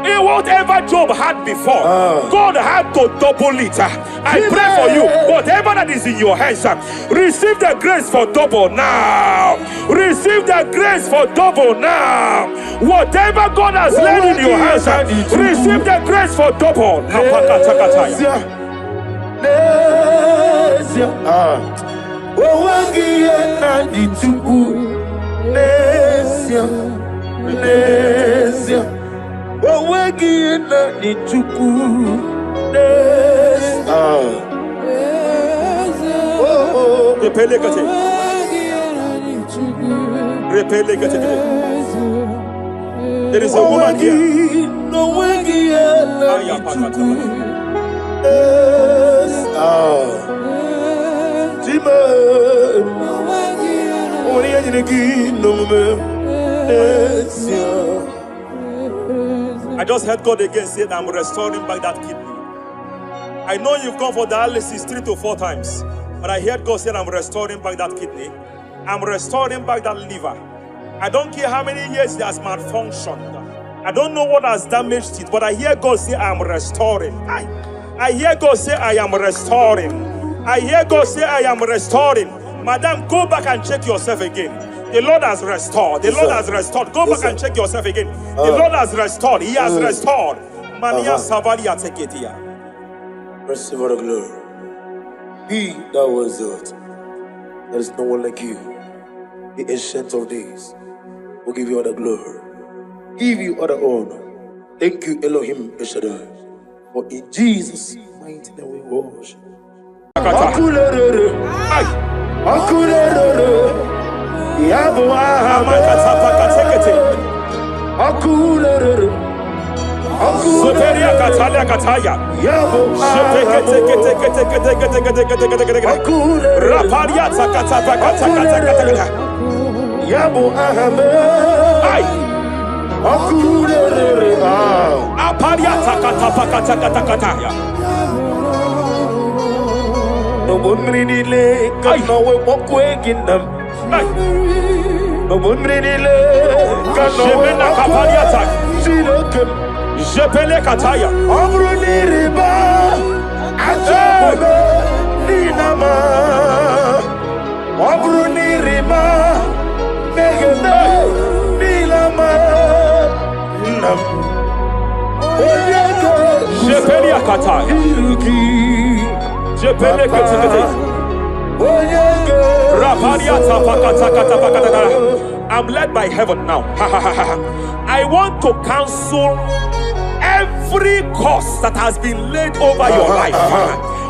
Whatever Job had before, God had to double it. I pray for you, whatever that is in your hands, receive the grace for double now. Receive the grace for double now. Whatever God has laid in your hands, receive the grace for double. There is a woman here. I just heard God again say that I'm restoring back that kidney. I know you've gone for dialysis 3 to 4 times, but I heard God say I'm restoring back that kidney. I'm restoring back that liver. I don't care how many years it has malfunctioned. I don't know what has damaged it, but I hear God say I'm restoring. I hear God say I am restoring. I hear God say I am restoring. Madam, go back and check yourself again. The Lord has restored. The Lord has restored. Go back and check yourself again. The Lord has restored. He has restored. Mania Savalia Teketia. Receive all the glory. He that was it. There is no one like you. The ancient of days will give you all the glory. Give you all the honor. Thank you, Elohim Eshadai. For in Jesus' mighty name we worship. No one really lay, no one walk away in them. No one really lay. Jemena kapaliata. Jepele kataya. Obruniriba. Ajabe. Ninama. Obruniriba. Megene. Nilama. Nam. Jepele kataya. Jepele kataya. I'm led by heaven now. I want to cancel every curse that has been laid over your life,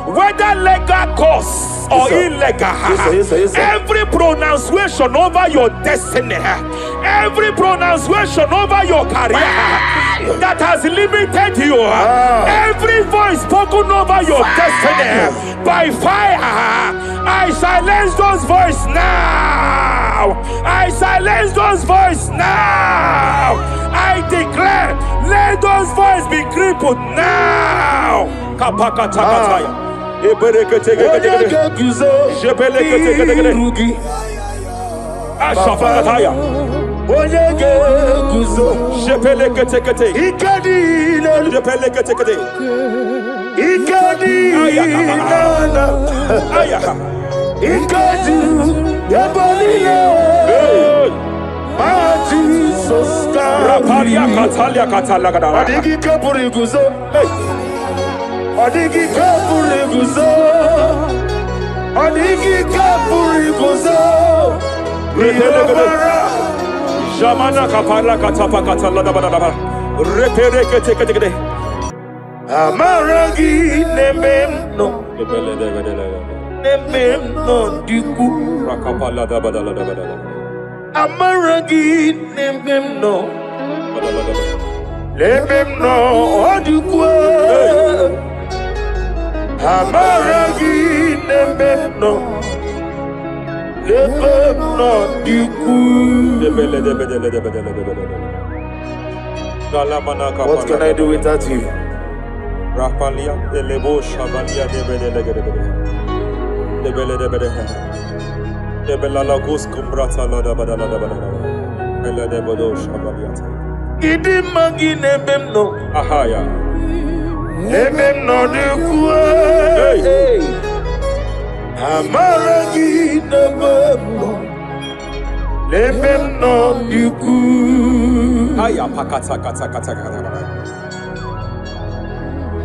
whether legal curse or illegal. Every pronunciation over your destiny, every pronunciation over your career that has limited you, every voice spoken over your destiny by fire, I silence those voices now. I silence those voices now. I declare, let those voices be crippled now. Kapakatakataya. Ashafakataya. Shepelekete. Shepelekete. Rapalia katalia katalagadara. Adigi kapuriguzo. Adigi kapuriguzo. Adigi kapuriguzo. Jamana kapara katapa katalada badaba. Reperekete. Amaragi nememno. Nememno diku. Rakapalada badalada. Amaragi nememno. Nememno diku. Amaragi nememno. Nememno diku. What can I do without you? Rapalia, the Lebo Shabalia, the Belalagus Cumbrata Lada Badalada, Ella de Bodo Shabaliata. Idimagi nebemno. Ahaya. Nebemno de Kue. Amaragi nebemno. Nebemno de Kue. Aya Pakata Kata.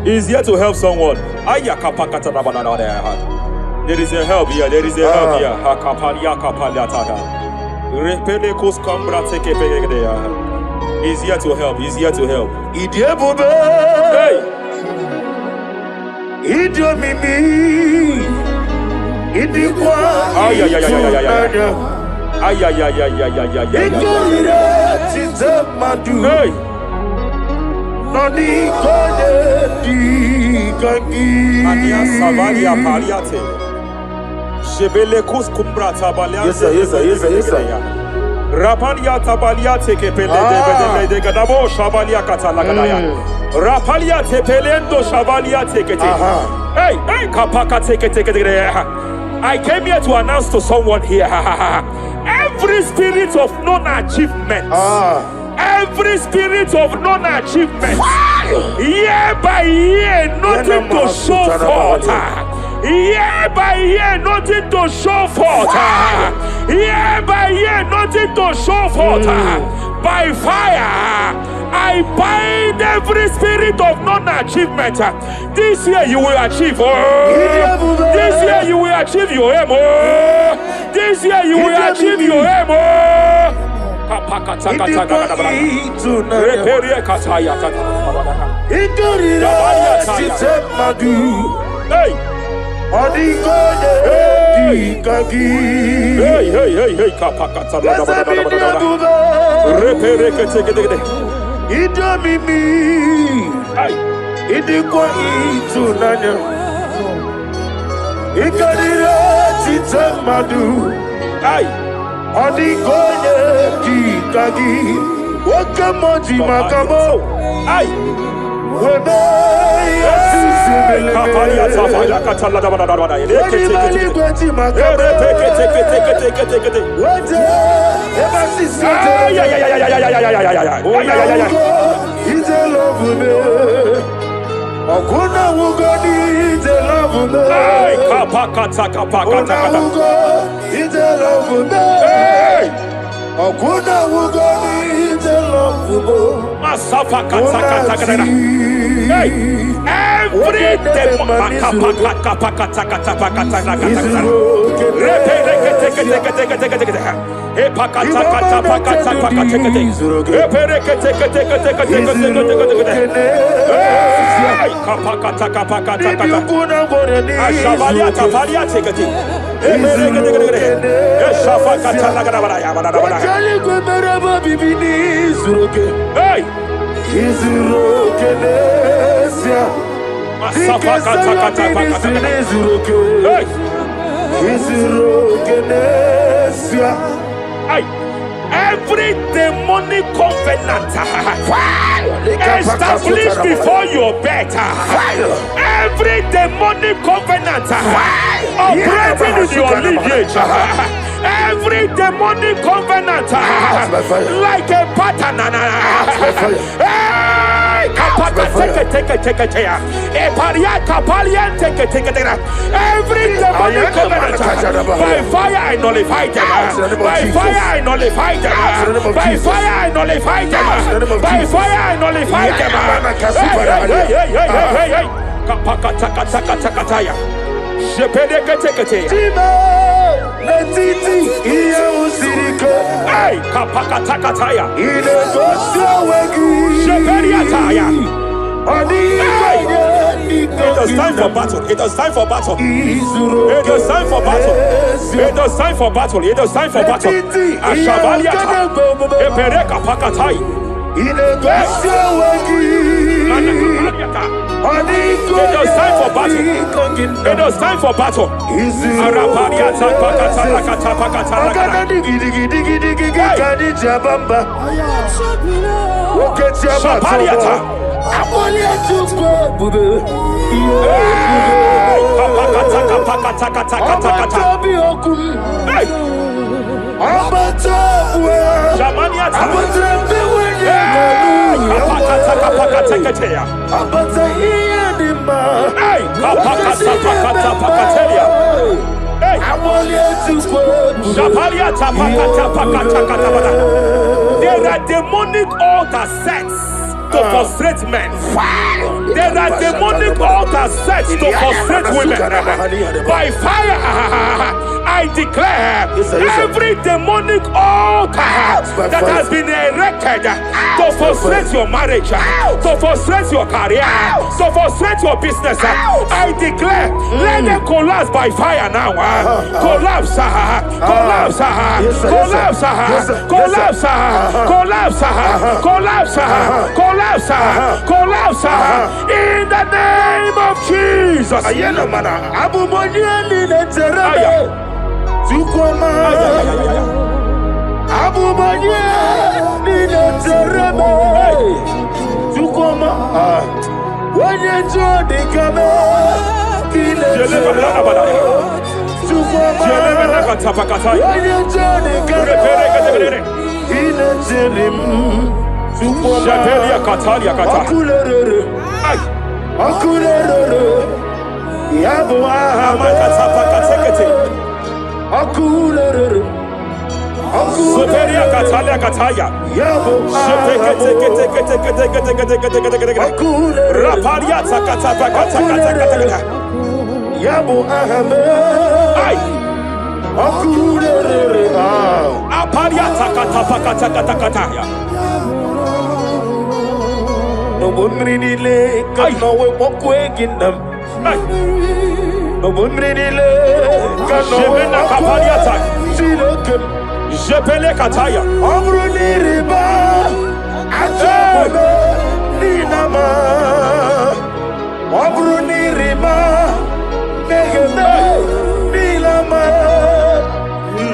He's here to help someone. Aya Kapakata Rabana. There is a help here. There is a help here. Hakapalia Kapaliata. Repelekus Cambra take He's here to help. He's here to help. Idiabube. Hey. Idiomimi. Idikwa. Ay. Hey. Noni kone di kangi. Ania Savalia Paliate. Shebelekus Cumbra Tabalia. Yes sir. Rapalia Tabalia take de Gadabo Shabalia Catalagadaya. Rapalia Tepelendo Shabalia take it. Hey, Kapaka take it. I came here to announce to someone here. Every spirit of non-achievement. Every spirit of non-achievement. Year by year, nothing to show forth. Year by year, nothing to show forth. Year by year, nothing to show forth. By fire, I bind every spirit of non-achievement. This year you will achieve. This year you will achieve your aim. This year you will achieve your aim. Hey. Hey, Kapakata. Idomimi. Idikwa itunanya. Ikadira chitamadu. Odigoye dikagi. Wakamoji makamo. Webe yasisi Okuna wugoni te love me. Hey, kapakata kapakata. Ite love me. Okuna wugoni te love me. Masafa kata kata kata. Hey, every day kapakata kapakata kapakata kapakata. Repete. Hey, pakata kata pakata pakata. Hey, kapakata kapakata kata. Ashabalia tabalia tekati. Eshafa kata lagada baraya barada. Hey, Izurokenesia. masafa kata kata pakata. Hey, Izurokenesia. hey, every demonic covenant established before your bed, every demonic covenant operating in your lineage, every demonic covenant like a pattern. Every demonic covenant, by fire I nullify them. By fire I nullify them. By fire I nullify them. By fire I nullify them. Hey. Hey, kapakatakataya. It is time for battle. It is time for battle. It is time for battle. It is time for battle. It is time for battle. Ashabaliata. Epereka pakatai. It is time for battle. It is time for battle. Arapariata pakata pakata. Shabaliata. There are demonic altar sets to frustrate men. There are demonic altars set to frustrate women. By fire, I declare every demonic altar that has been erected to frustrate your marriage, to frustrate your career, to frustrate your business, I declare, let them collapse by fire now. Collapse, collapse, collapse, collapse, collapse, collapse, collapse, collapse, in the name of Jesus. Jepele kataya. Omruniriba ajobe ninama. Omruniriba negede nilama.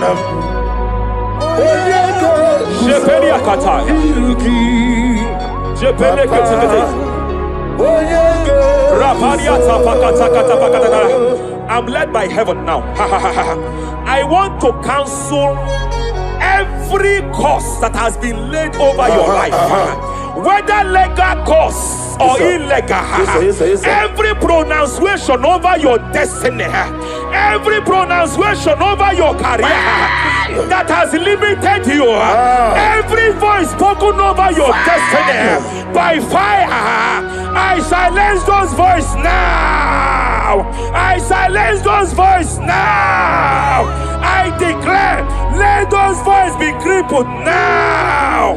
Nam. Jepele kataya. Jepele kataya. I'm led by heaven now. I want to cancel every curse that has been laid over your life, whether legal curse or illegal. Every pronunciation over your destiny, every pronunciation over your career that has limited you, every voice spoken over your destiny by fire, I silence those voices now. I silence those voices now. I declare, let those voices be crippled now.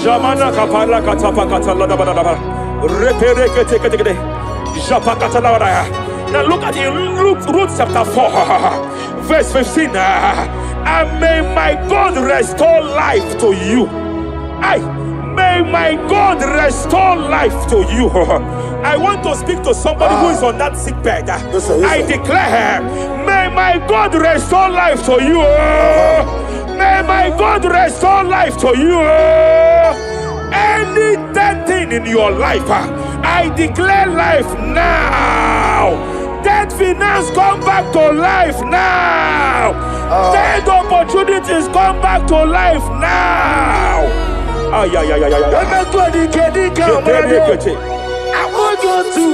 Jamana kapala katapa katala bada repere kete japakata la. Now look at it, Ruth chapter 4, verse 15. And may my God restore life to you. May my God restore life to you. I want to speak to somebody who is on that sick bed. I declare, may my God restore life to you. May my God restore life to you. Any dead thing in your life, I declare life now. Dead finance come back to life now. Dead opportunities come back to life now. I want you to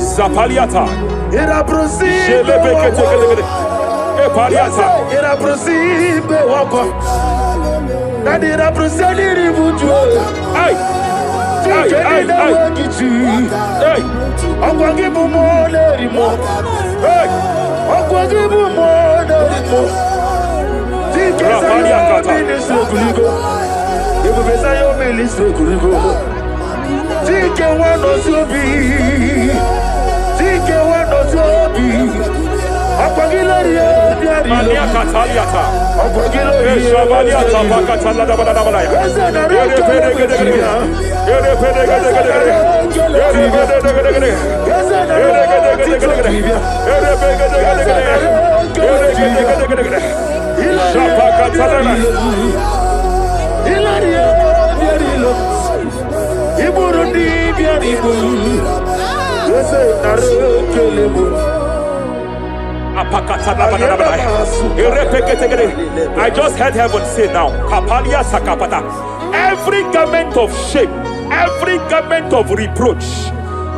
Zapaliata. Era prosime Epaliata. Era prosime wakwa. Nadi era prosani ributu. Ay. Ay. Ay. Akwagibu mole rimo. Ay. Akwagibu mole rimo. Zapaliata. Ministre kuligo. Ebo besa yo ministre kuligo. Tike wano sobi. Tike wano sobi. Akwagilariya diarilo. Mania kataliata. Akwagilariya. Shabaliata bakatala da bada bada ya. Yere pede gede gede. Yere pede gede gede. Yere gede gede gede. Yere gede gede gede. Yere pede gede gede. Yere gede gede gede. Shabakatala. Ilariya diarilo. Iburundi diarilo. I just heard heaven say now, every garment of shame, every garment of reproach,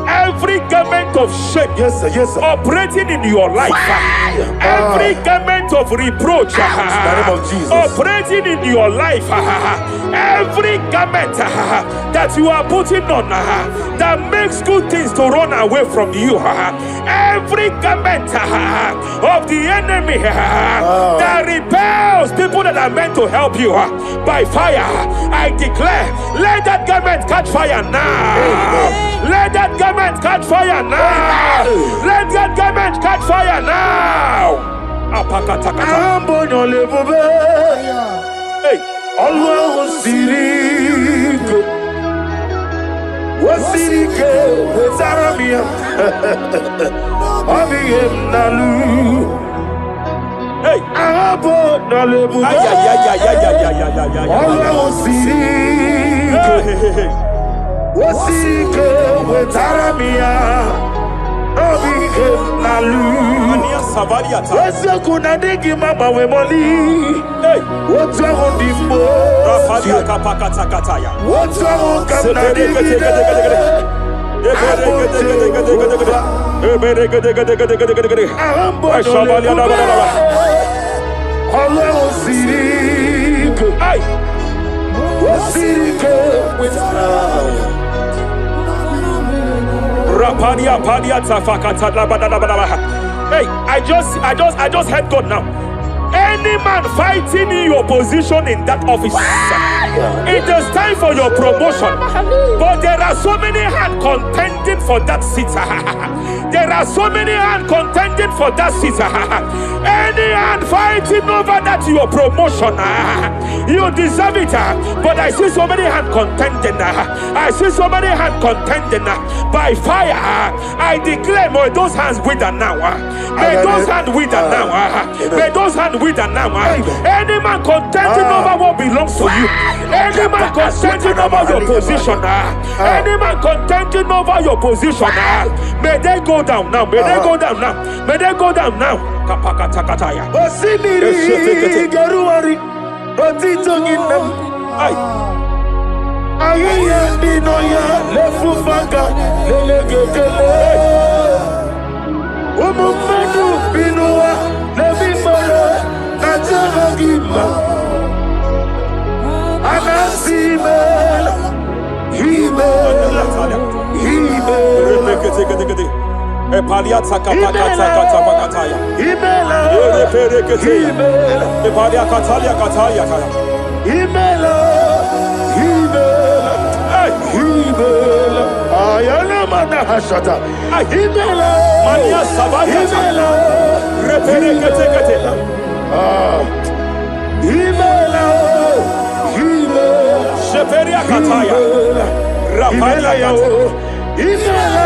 every garment of shame, operating in your life, every garment of reproach, operating in your life, every garment that you are putting on that makes good things to run away from you, every garment of the enemy that repels people that are meant to help you by fire, I declare, let that garment catch fire now. Let that garment catch fire now. Let that garment catch fire now. Hey, Allah Sirike, Wasirike, Zaramia, Abiyem Nalu. Hey, Abo Nalebu, Allah Sirike, Wasirike, Zaramia, Abiyem Nalu. Savaliata. What's your kunadigi mama we money? Hey, What's your on the Rapalia phone? Kapakata Kataya. What's your on Rapalia Palia Tafakata. Hey, I just heard God now. Any man fighting in your position in that office, it is time for your promotion. But there are so many hands contending for that seat. There are so many hands contending for that seat. Any hand fighting over that your promotion, you deserve it. But I see so many hands contending. I see so many hands contending by fire. I declare, may those hands wither now. May those hands wither now. May those hands wither now. Any man contending over what belongs to you. Any man contending over your position. Any man contending over your position. May they go down now. May they go down now. May they go down now. Kapakatakataya. Osimiri Garuari Rotitoginem Ayaya Dinoya Lefufanga Lelegele Umumenu Binua Levimara Najaragima Anasimel Himel Epaliata kapakata pakataya. Imela Eperekete. Epalia katalia katalia kaya. Imela Himela Ayana mana hashata Imela Mania sabaya. Imela Reperekete kete. Imela Sheperia kataya. Rapalia kata. Imela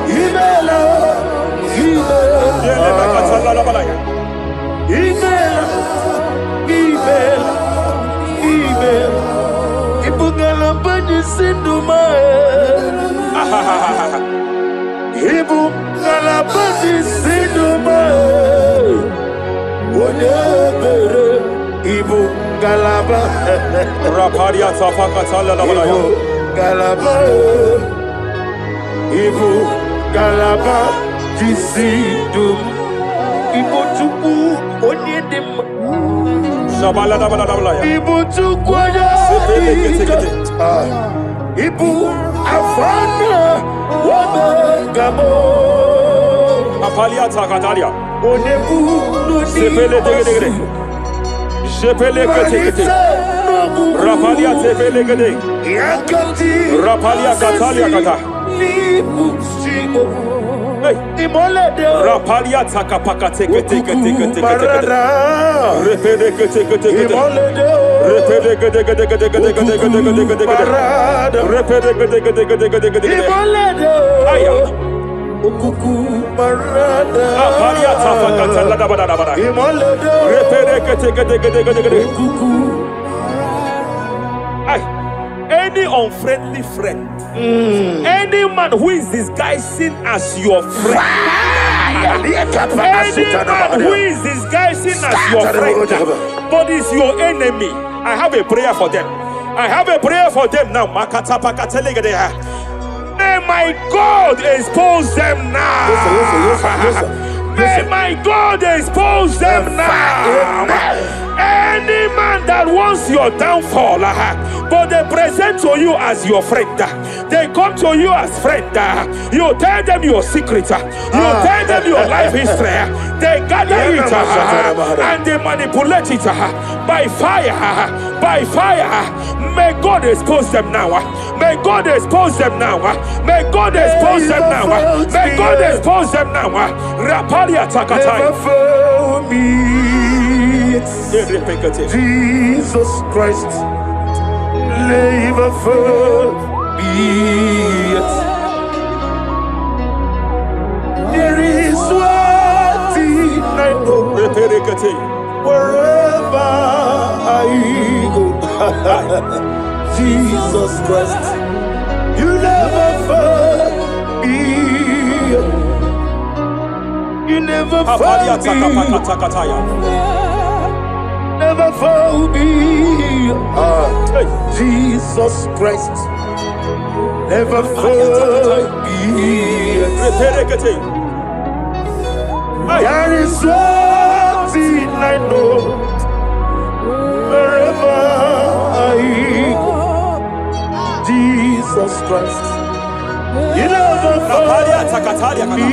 Imela Yele bakatala la balaya. Imela Ibungala banyi sinduma Ibungala banyi sinduma Wonebere Ibungala ba Rapalia tapakatala la balaya. Ibungala Ibungala ba Jisidum Ibotuku Onyedim Shabala la balaya. Ibotuku Ibu Afana Wabagamo Apalia takatalia. Onebu Sepele degede. Sepele kete. Rapalia tepele gede. Yakati Rapalia katalia kata. Hey, Rapalia takapaka teke. Repede kete. Repede gede. Aya. Rapalia tapakata la bada. Repede kete. Ay. Any unfriendly friend, any man who is disguising as your friend, any man who is disguising as your friend, but is your enemy, I have a prayer for them. I have a prayer for them now. May my God expose them now. May my God expose them now. Any man that wants your downfall, but they present to you as your friend, they come to you as friend, you tell them your secret, you tell them your life history, they gather it and they manipulate it by fire. May God expose them now. May God expose them now. May God expose them now. May God expose them now. Rapalia takatai. Jesus Christ, never fail me. There is one thing I know. Wherever I go, Jesus Christ, you never fail me. You never found me. Never found me. Jesus Christ. Never found me. That is one thing I know. Wherever I go, Jesus Christ. You never found me.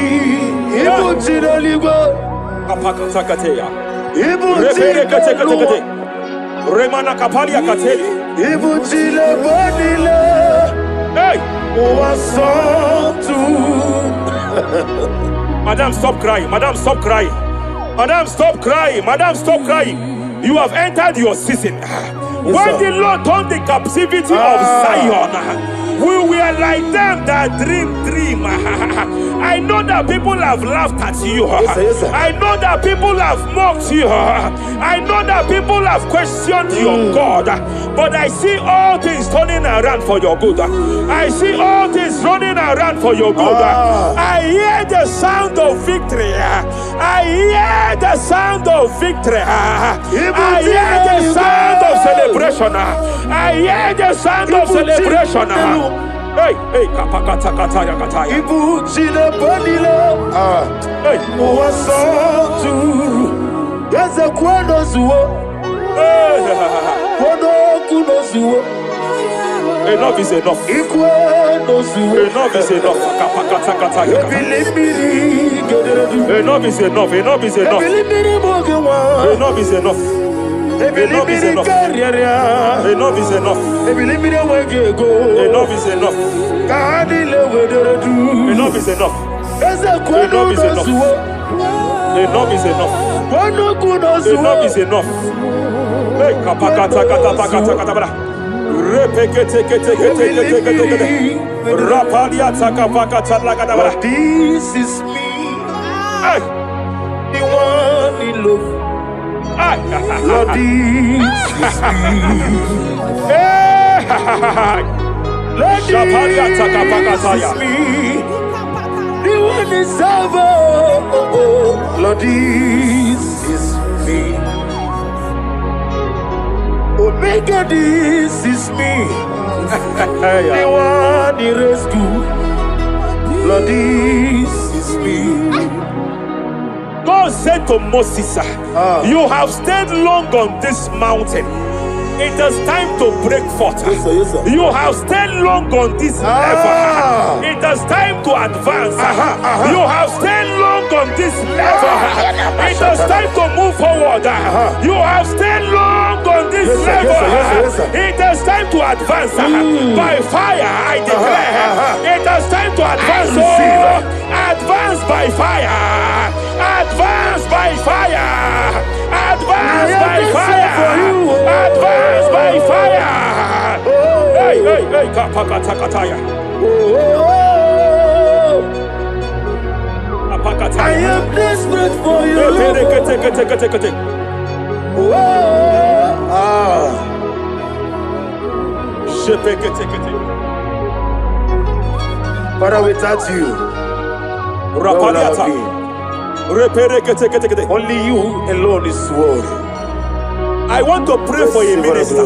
Remana kapalia kateli. Hey! Madam, stop crying. Madam, stop crying. Madam, stop crying. Madam, stop crying. You have entered your season. When the Lord turned the captivity of Zion, we were like them that dream. I know that people have laughed at you. Yes, sir. I know that people have mocked you. I know that people have questioned your God. But I see all things turning around for your good. I see all things running around for your good. I hear the sound of victory. I hear the sound of victory. I hear the sound of celebration. I hear the sound of celebration. Hey, hey, kapakata kataya kataya. Ibu chile bonilo. Hey, Uwasotu. Yeze kwendo zuo. Kwendo kuno zuo. Enough is enough. Ikwendo zuo. Enough is enough. Kapakata kataya. Enough is enough. Enough is enough. Enough is enough. Enough is enough. Enough is enough. Enough is enough. Enough is enough. Enough is enough. Enough is enough. Enough is enough. Hey, kapakata katapakata katabara. Repekete kete kete kete kete. Rapalia takapakata lagadabara. This is me. Hey, The one in love. Lord, this is me. Lord, this is me. The one is over. Lord, this is me. Omega, this is me. The one in rescue. Lord, this is me. God said to Moses, you have stayed long on this mountain. It is time to break forth. Yes, sir, yes, sir. You have stayed long on this level. It is time to advance. You have stayed long on this level. It is time to move forward. You have stayed long on this level. Yes, sir. It is time to advance. By fire, I declare. It is time to advance. Advance by fire. Advance by fire. Advance by fire. Advance by fire. Hey, hey, hey, kapakatakataya. I am desperate for you. Father, without you, where would I be? Only you alone is worthy. I want to pray for a minister.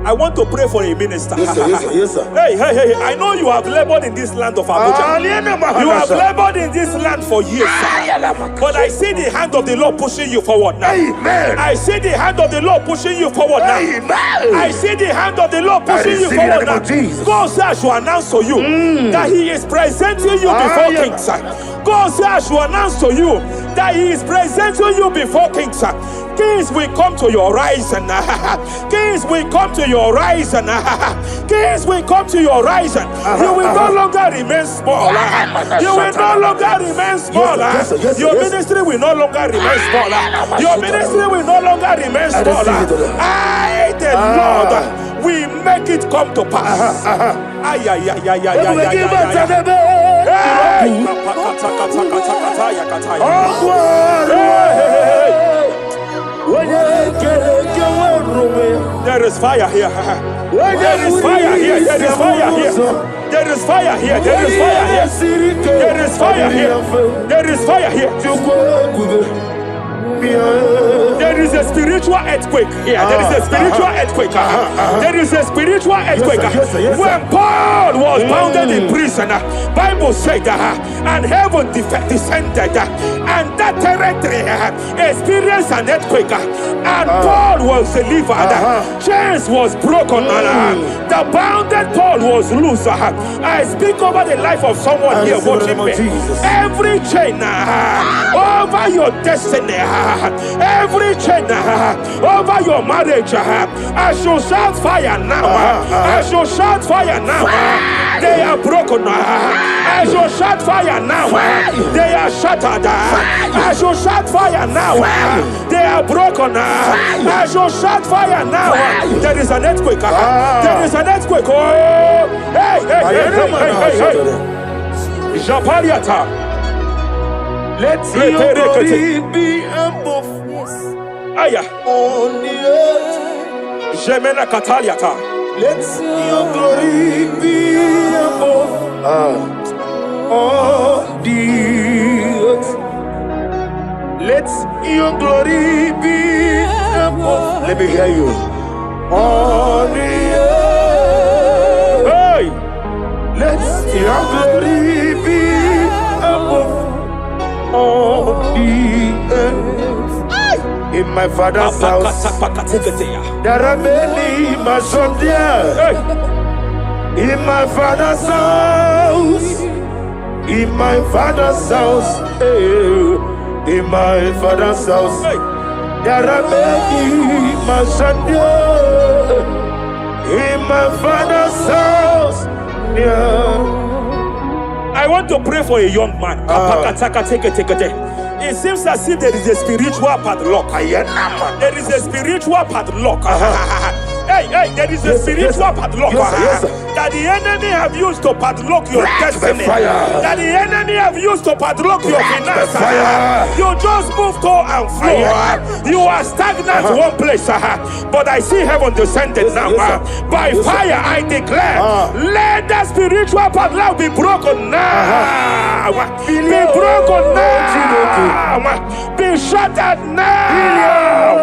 I want to pray for a minister. Yes, sir, yes, sir, yes, sir. Hey, hey, hey, I know you have labored in this land of Abuja. You have labored in this land for years. But I see the hand of the Lord pushing you forward now. Amen. I see the hand of the Lord pushing you forward now. Amen. I see the hand of the Lord pushing you forward now. God says I should announce to you that He is presenting you before kings. God says I should announce to you that He is presenting you before kings. Kings will come to your rising. Kings will come to your rising. Kings will come to your rising. You will no longer remain small. You will no longer remain small. Your ministry will no longer remain small. Your ministry will no longer remain small. I, the Lord, will make it come to pass. Ay, ay, ay, ay, ay, ay, There is fire here. There is fire here. There is fire here. There is fire here. There is fire here. There is fire here. There is fire here. There is a spiritual earthquake here. There is a spiritual earthquake. There is a spiritual earthquake. When Paul was bounded in prison, Bible said that, and heaven descended, and that territory experienced an earthquake, and Paul was delivered. Chains was broken. The bounded Paul was loose. I speak over the life of someone here watching me. Every chain over your destiny, every chain over your marriage, I shall shout fire now. I shall shout fire now. They are broken. I shall shout fire now. They are shattered. I shall shout fire now. They are broken. I shall shout fire now. There is an earthquake. There is an earthquake. Oh, hey, hey, hey, hey, hey, hey. Japaliata. Let your glory be above Aya. on the earth. Jemena Kataliata. Let your glory be above on the earth. Let your glory be above. Let me hear you. On the earth. Hey. Let your glory be above on the earth. In my father's house, there are many mansions there. In my father's house, in my father's house, in my father's house, there are many mansions there. In my father's house, I want to pray for a young man. It seems as if there is a spiritual padlock. There is a spiritual padlock. Hey, hey, there is a spiritual padlock that the enemy have used to padlock your destiny. That the enemy have used to padlock your finances. You just move to and fro. You are stagnant one place, but I see heaven descended now. By fire, I declare, let the spiritual padlock be broken now. Be broken now. Be shattered now.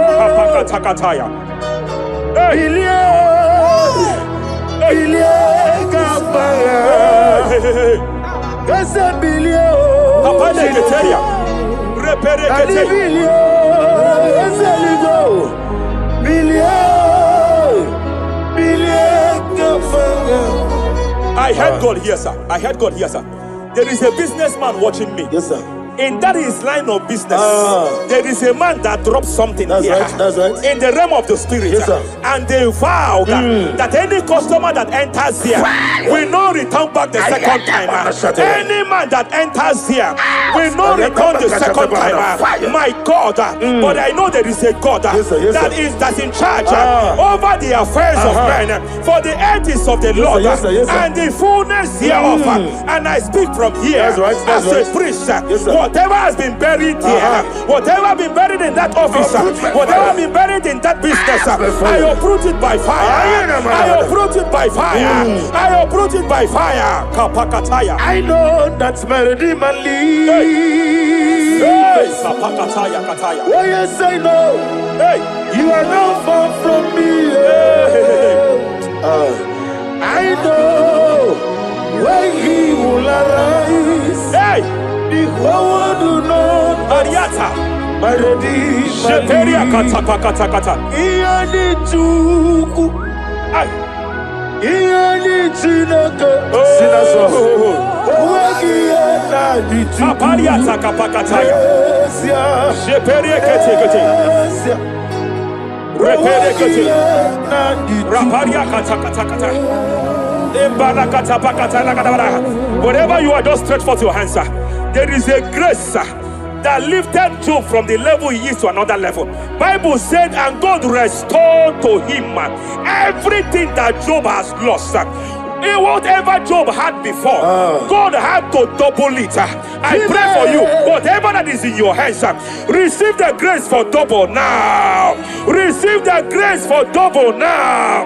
I heard God here, sir. I heard God here, sir. There is a businessman watching me. Yes, sir. In that his line of business, there is a man that drops something That's here. right, that's right. In the realm of the spirit, Yes, sir. and they vow that any customer that enters here will not return back the second time. Any man that enters here will not return the second time. My God, but I know there is a God Yes, sir. that's in charge over the affairs of men. For the earth is of the Lord, yes, sir. Yes, sir. and the fullness hereof. And I speak from here That's right, that's as right. a priest. Yes, sir. Whatever has been buried here, whatever been buried in that office, whatever been buried in that business, I uproot it by fire. I uproot it by fire. I uproot it by fire. Kapakataya. I know that's my Redeemer lives. Hey, Kapakataya, Kataya. Oh yes, I know. Hey, You are not far from me. I know when He will arise. hey, The whole world will know Ariata. my Redeemer Sheperia lives. kata. Iyani Chuku, Ay. Iyani Chineke. Oh. Apariata kapakataya. Sheperia kete. Repere kete. Raparia kata. Whatever you are, just stretch forth your hands, sir. There is a grace, sir, that lifted Job from the level he is to another level. Bible said, and God restored to him everything that Job has lost, sir. Whatever Job had before, God had to double it. I pray for you, whatever that is in your hands, receive the grace for double now. Receive the grace for double now.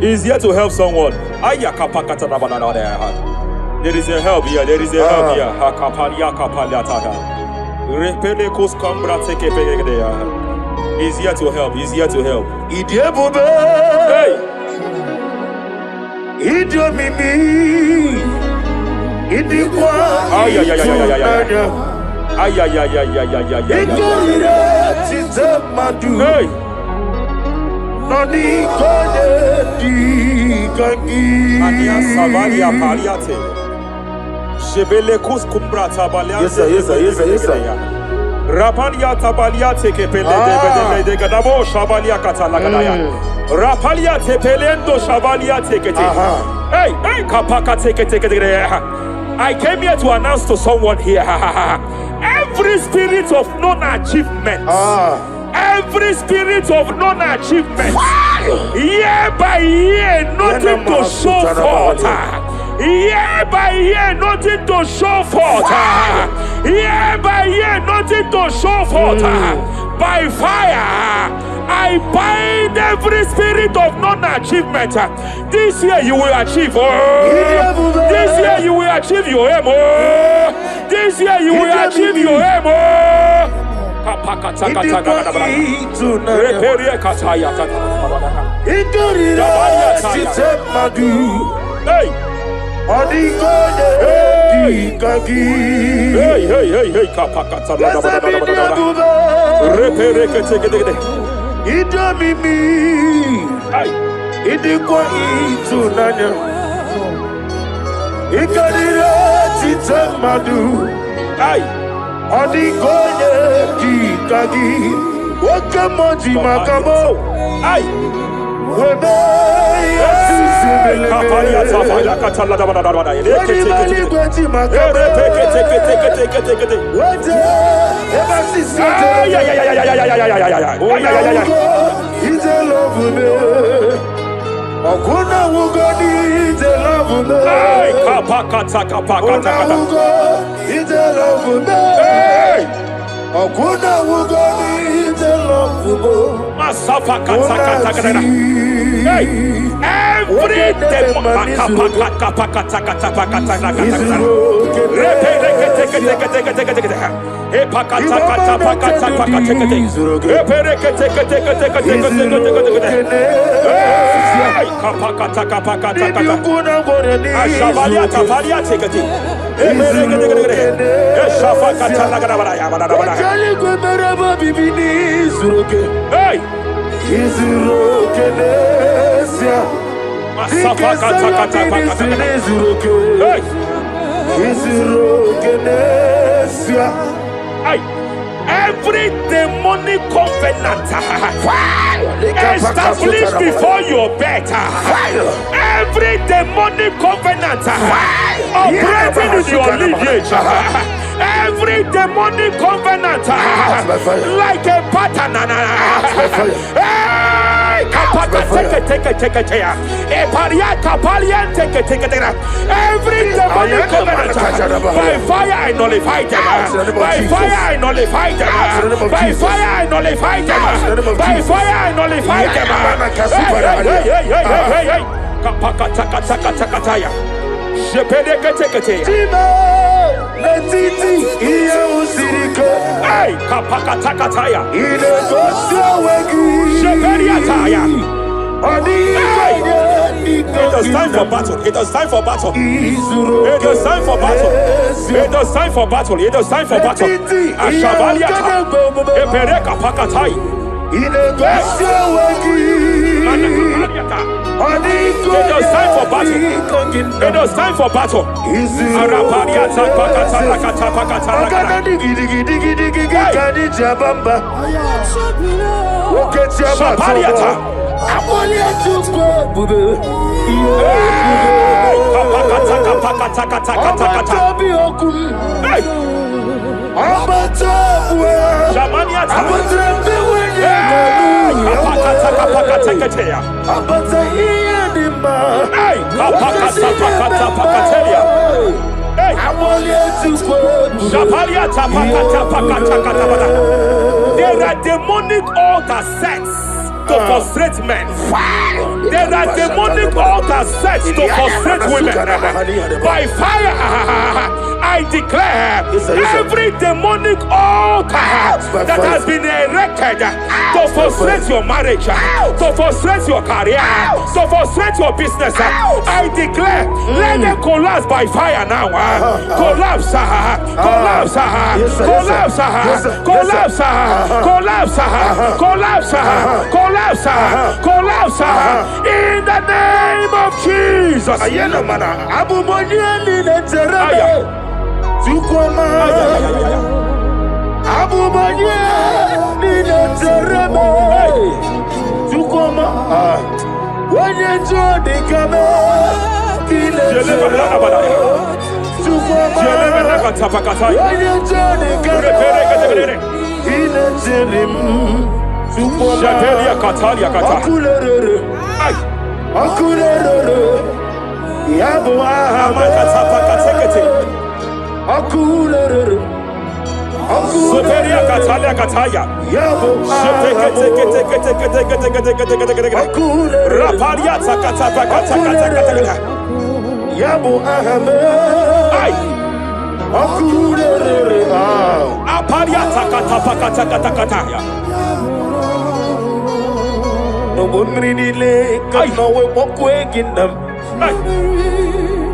He's here to help someone. There is a help here. There is a help here. He's here to help. He's here to help. Hey! Hey! Yes, sir, yes, sir, yes, sir, yes, sir. Rapalia tabalia teke pele de gadabo shabalia katalagadaya. Rapalia tepelendo shabalia teke. Hey, hey, kapaka teke. I came here to announce to someone here. Every spirit of non-achievement. Every spirit of non-achievement. Year by year, nothing to show forth. Year by year, nothing to show forth. Year by year, nothing to show forth. By fire, I bind every spirit of non-achievement. This year you will achieve. This year you will achieve your aim. This year you will achieve your aim. Hey! Hey, kapakata. Every demonic covenant established before your bed, every demonic covenant operating in your lineage, every demonic covenant like a pattern. Every demonic covenant, by fire I nullify them. By fire I nullify them. By fire I nullify them. By fire I nullify them. It is time for battle. It is time for battle. It is time for battle. It is time for battle. It is time for battle. Ashabaliata. Epereka pakatai. It is time for battle. It is time for battle. Arapariata pakata lakata pakata lakata. Shabaliata. There are demonic altars set to frustrate men. There are demonic altars set to frustrate women. By fire, I declare every demonic altar that has been erected to frustrate your marriage, to frustrate your career, to frustrate your business, I declare, let them collapse by fire now. Collapse, collapse, collapse, collapse, collapse, collapse, collapse, collapse, in the name of Jesus. Soteria Katalia Kataya. Rapalia Takata Yabo Ahame. Apalia Takata Kataya. No one really can know what we're in them.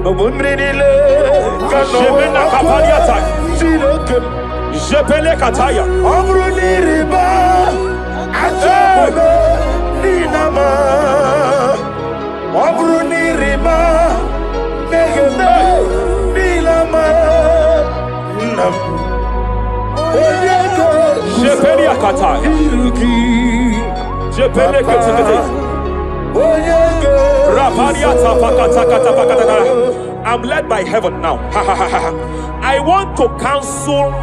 No one really can know what Jepele Kataya. Amruni riba, ajabe ninama. Amruni riba, negene nilama. Nam. Jepele Kataya. Jepele Kataya. I'm led by heaven now. I want to cancel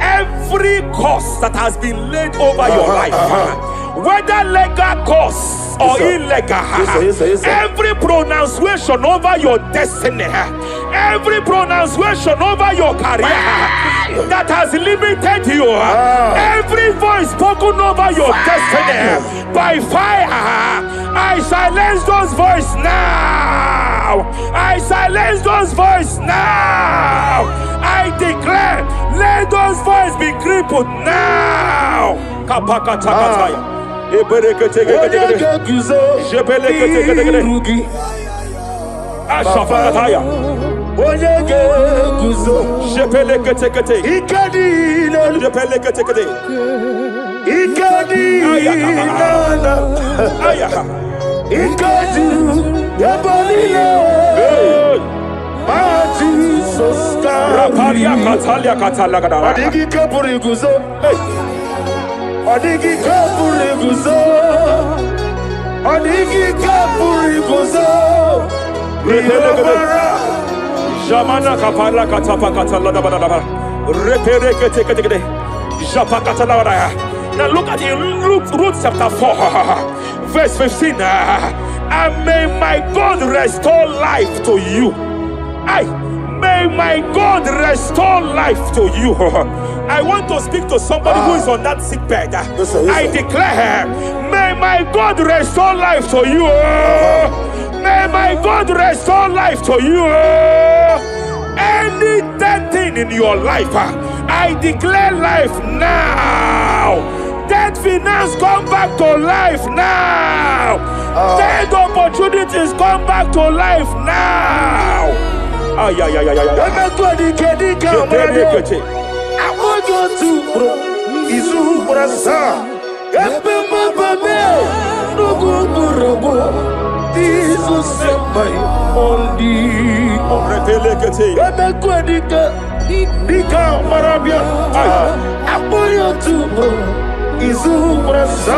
every curse that has been laid over your life, whether legal curse or illegal. Every pronunciation over your destiny, every pronunciation over your career that has limited you, every voice spoken over your destiny by fire, I silence those voices now. I silence those voices now. I declare, let those voices be crippled now. Kapakatakataya. Ashafakataya. Jepeleketekete. Jepeleketekete. Rapalia Katalia Katalaga. Adigi Kapuriguzo. Adigi Kapuriguzo. Adigi Kapuriguzo. Jamana Kapala Katapa Katalada. Reperekete. Japa Katalada. Now look at it, Ruth chapter 4, verse 15. And may my God restore life to you. May my God restore life to you. I want to speak to somebody who is on that sick bed. I declare, may my God restore life to you. May my God restore life to you. Any dead thing in your life, I declare life now. Dead finance come back to life now. Dead opportunities come back to life now. I want you to Izu Brasa.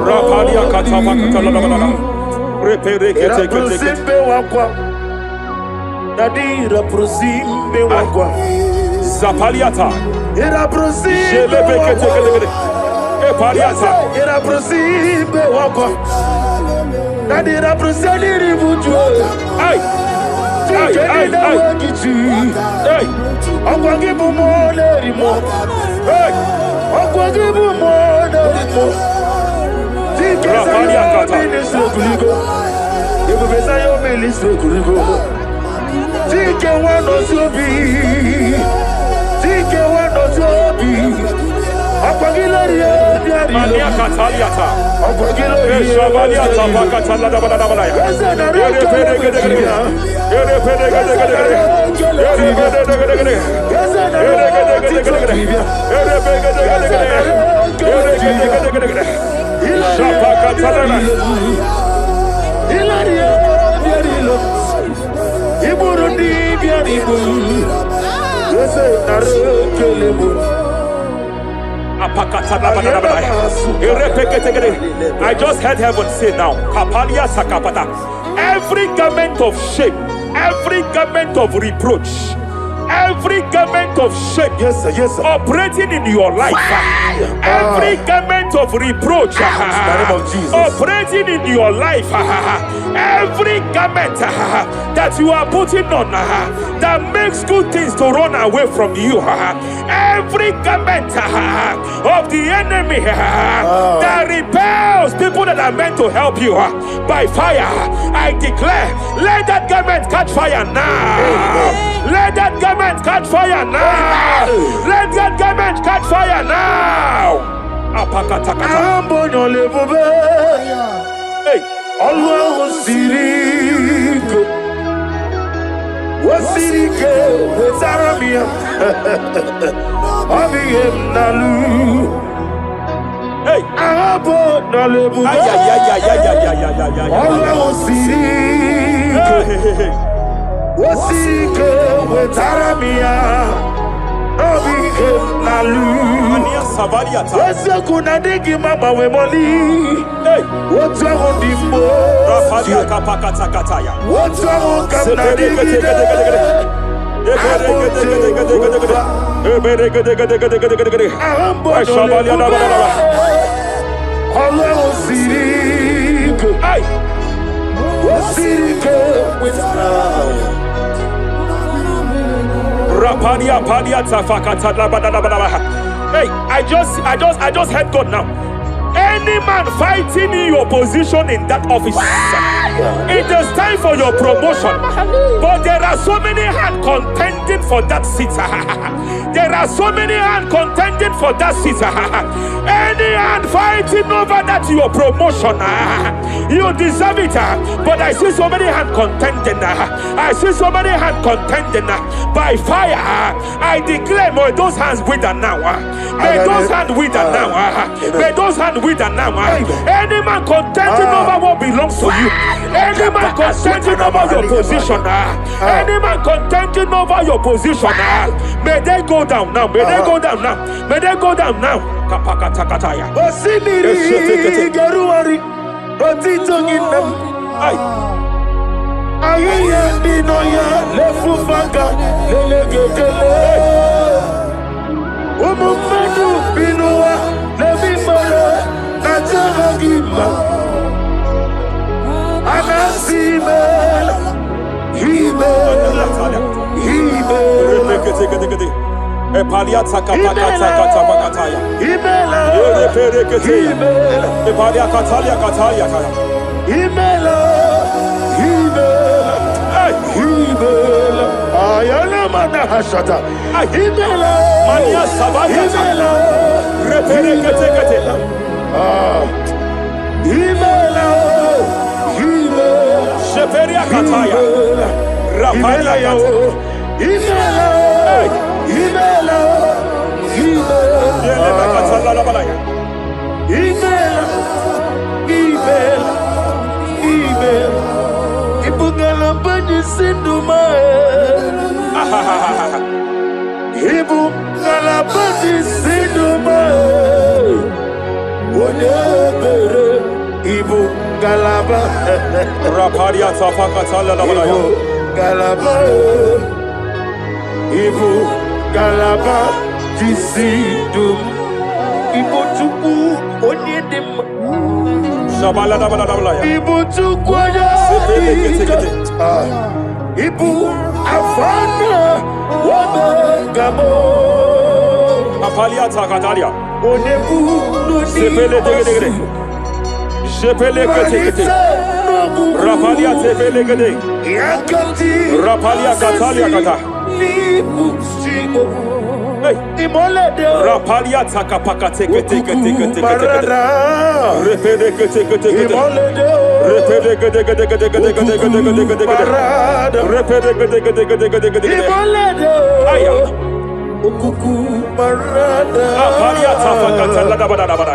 Rapalia Katama Katalana. Nadira prosimbe wakwa Zapaliata. Era prosimbe Jelebekete. Epaliata. Era prosimbe wakwa Nadira prosimbe ribujwe Ay. I just heard heaven say now, every garment of shame, every garment of reproach, every garment of shame, Yes, sir. Yes, sir. operating in your life, every garment of reproach, In the name of Jesus. operating in your life, every garment that you are putting on that makes good things to run away from you, every garment of the enemy that repels people that are meant to help you by fire, I declare, let that garment catch fire now. Let that garment catch fire now. Let that garment catch fire now. Hey. Hey. Hey, I just heard God now. Any man fighting in your position in that office, it is time for your promotion. But there are so many hands contending for that seat. There are so many hands contending for that seat. Any hand fighting over that your promotion, you deserve it. But I see so many hands contending. I see so many hands contending by fire. I declare, may those hands wither now. May those hands wither now. May those hands wither now. Any man contending over what belongs to you. Any man contending over your position. Any man contending over your position. May they go down now. May they go down now. May they go down now. Kapakatakataya. Ibu afana wabegamo. Apalia takatalia. Onebu Sepele degede. Sepele kete. Rapalia tepele gede. yakati Rapalia katalia kata. Hey. Rapalia takapaka teke. Repele kete. Repele gede. Aya. Apalia tafakata la bada.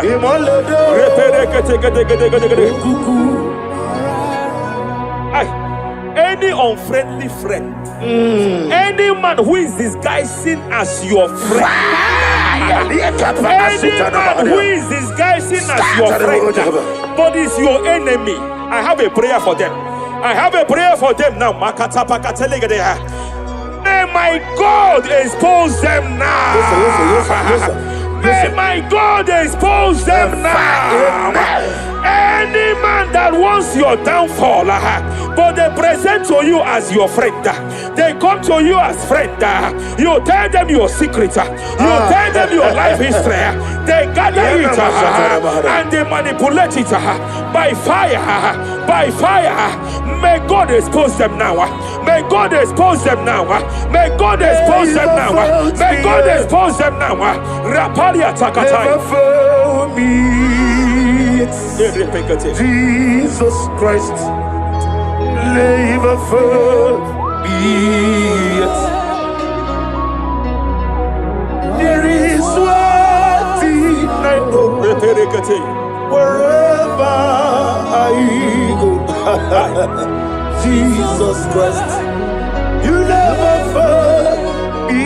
Repele kete. Any unfriendly friend, any man who is disguising as your friend, any man who is disguising as your friend, but is your enemy, I have a prayer for them. I have a prayer for them now. May my God expose them now. May my God expose them now. Any man that wants your downfall, but they present to you as your friend, they come to you as friend, you tell them your secret, you tell them your life history, they gather it and they manipulate it by fire. May God expose them now. May God expose them now. May God expose them now. May God expose them now. Rapalia takatai. Jesus Christ, never forget. There is one thing I know. Wherever I go, Jesus Christ, you never forget.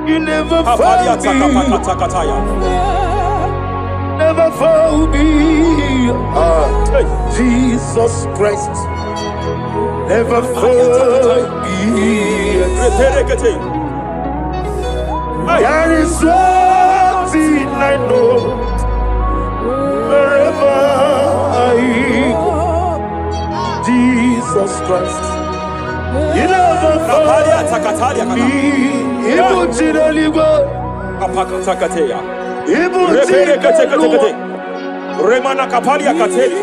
You never forget. Never found me. Jesus Christ, never found me. There is one thing I know. Wherever I go, Jesus Christ, you never found me. Remana kapalia kateli.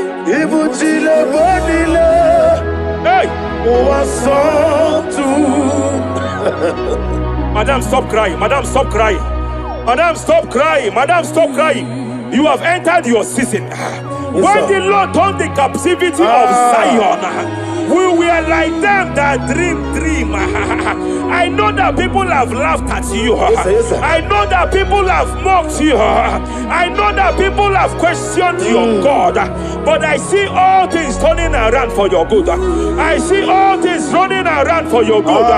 Hey! Madam, stop crying. Madam, stop crying. Madam, stop crying. Madam, stop crying. You have entered your season. When the Lord turned the captivity of Zion, we were like them that dream. I know that people have laughed at you. Yes, I know that people have mocked you. I know that people have questioned your God. But I see all things turning around for your good. I see all things running around for your good.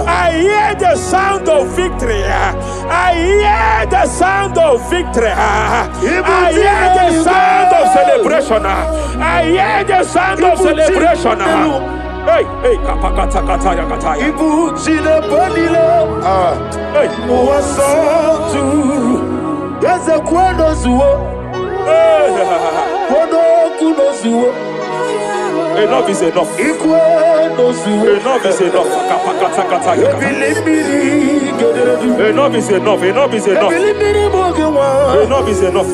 I hear the sound of victory. I hear the sound of victory. I hear the sound of celebration. I hear the sound of celebration. Hey, kapakata kataya kataya. Ibu chile panile. Hey, Uwasotu. Yeze kwendo zuo. Kwendo kuno zuo. Enough is enough. Ikwendo zuo. Enough is enough. Kapakata kataya. Enough is enough. Enough is enough. Enough is enough.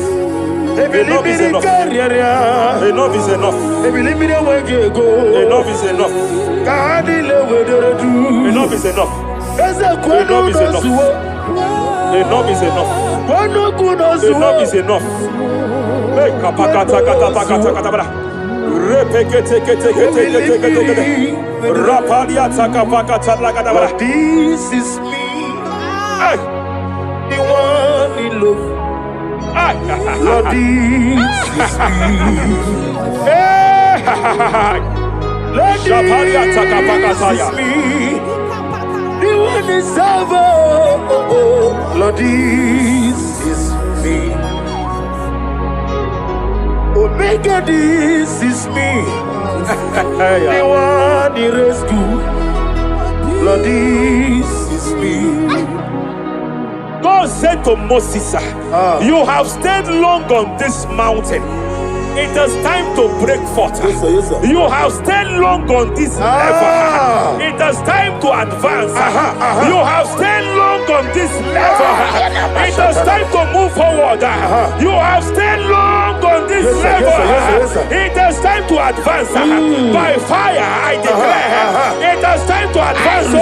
Enough is enough. Enough is enough. Enough is enough. Enough is enough. Enough is enough. Enough is enough. Enough is enough. Hey, kapakata katapakata katabara. Repekete kete kete kete kete. Rapalia takapakata lagadabara. This is me. Hey, The one in love. Lord, this is me. Lord, this is me. The one is over. Lord, this is me. Omega, this is me. The one in rescue. Lord, this is me. God said to Moses, you have stayed long on this mountain. It is time to break forth. Yes, sir. Yes, sir. You have stayed long on this level. It is time to advance. You have stayed long on this level. It is time to move forward. You have stayed long on this level. Yes, sir. It is time to advance. By fire, I declare. It is time to advance.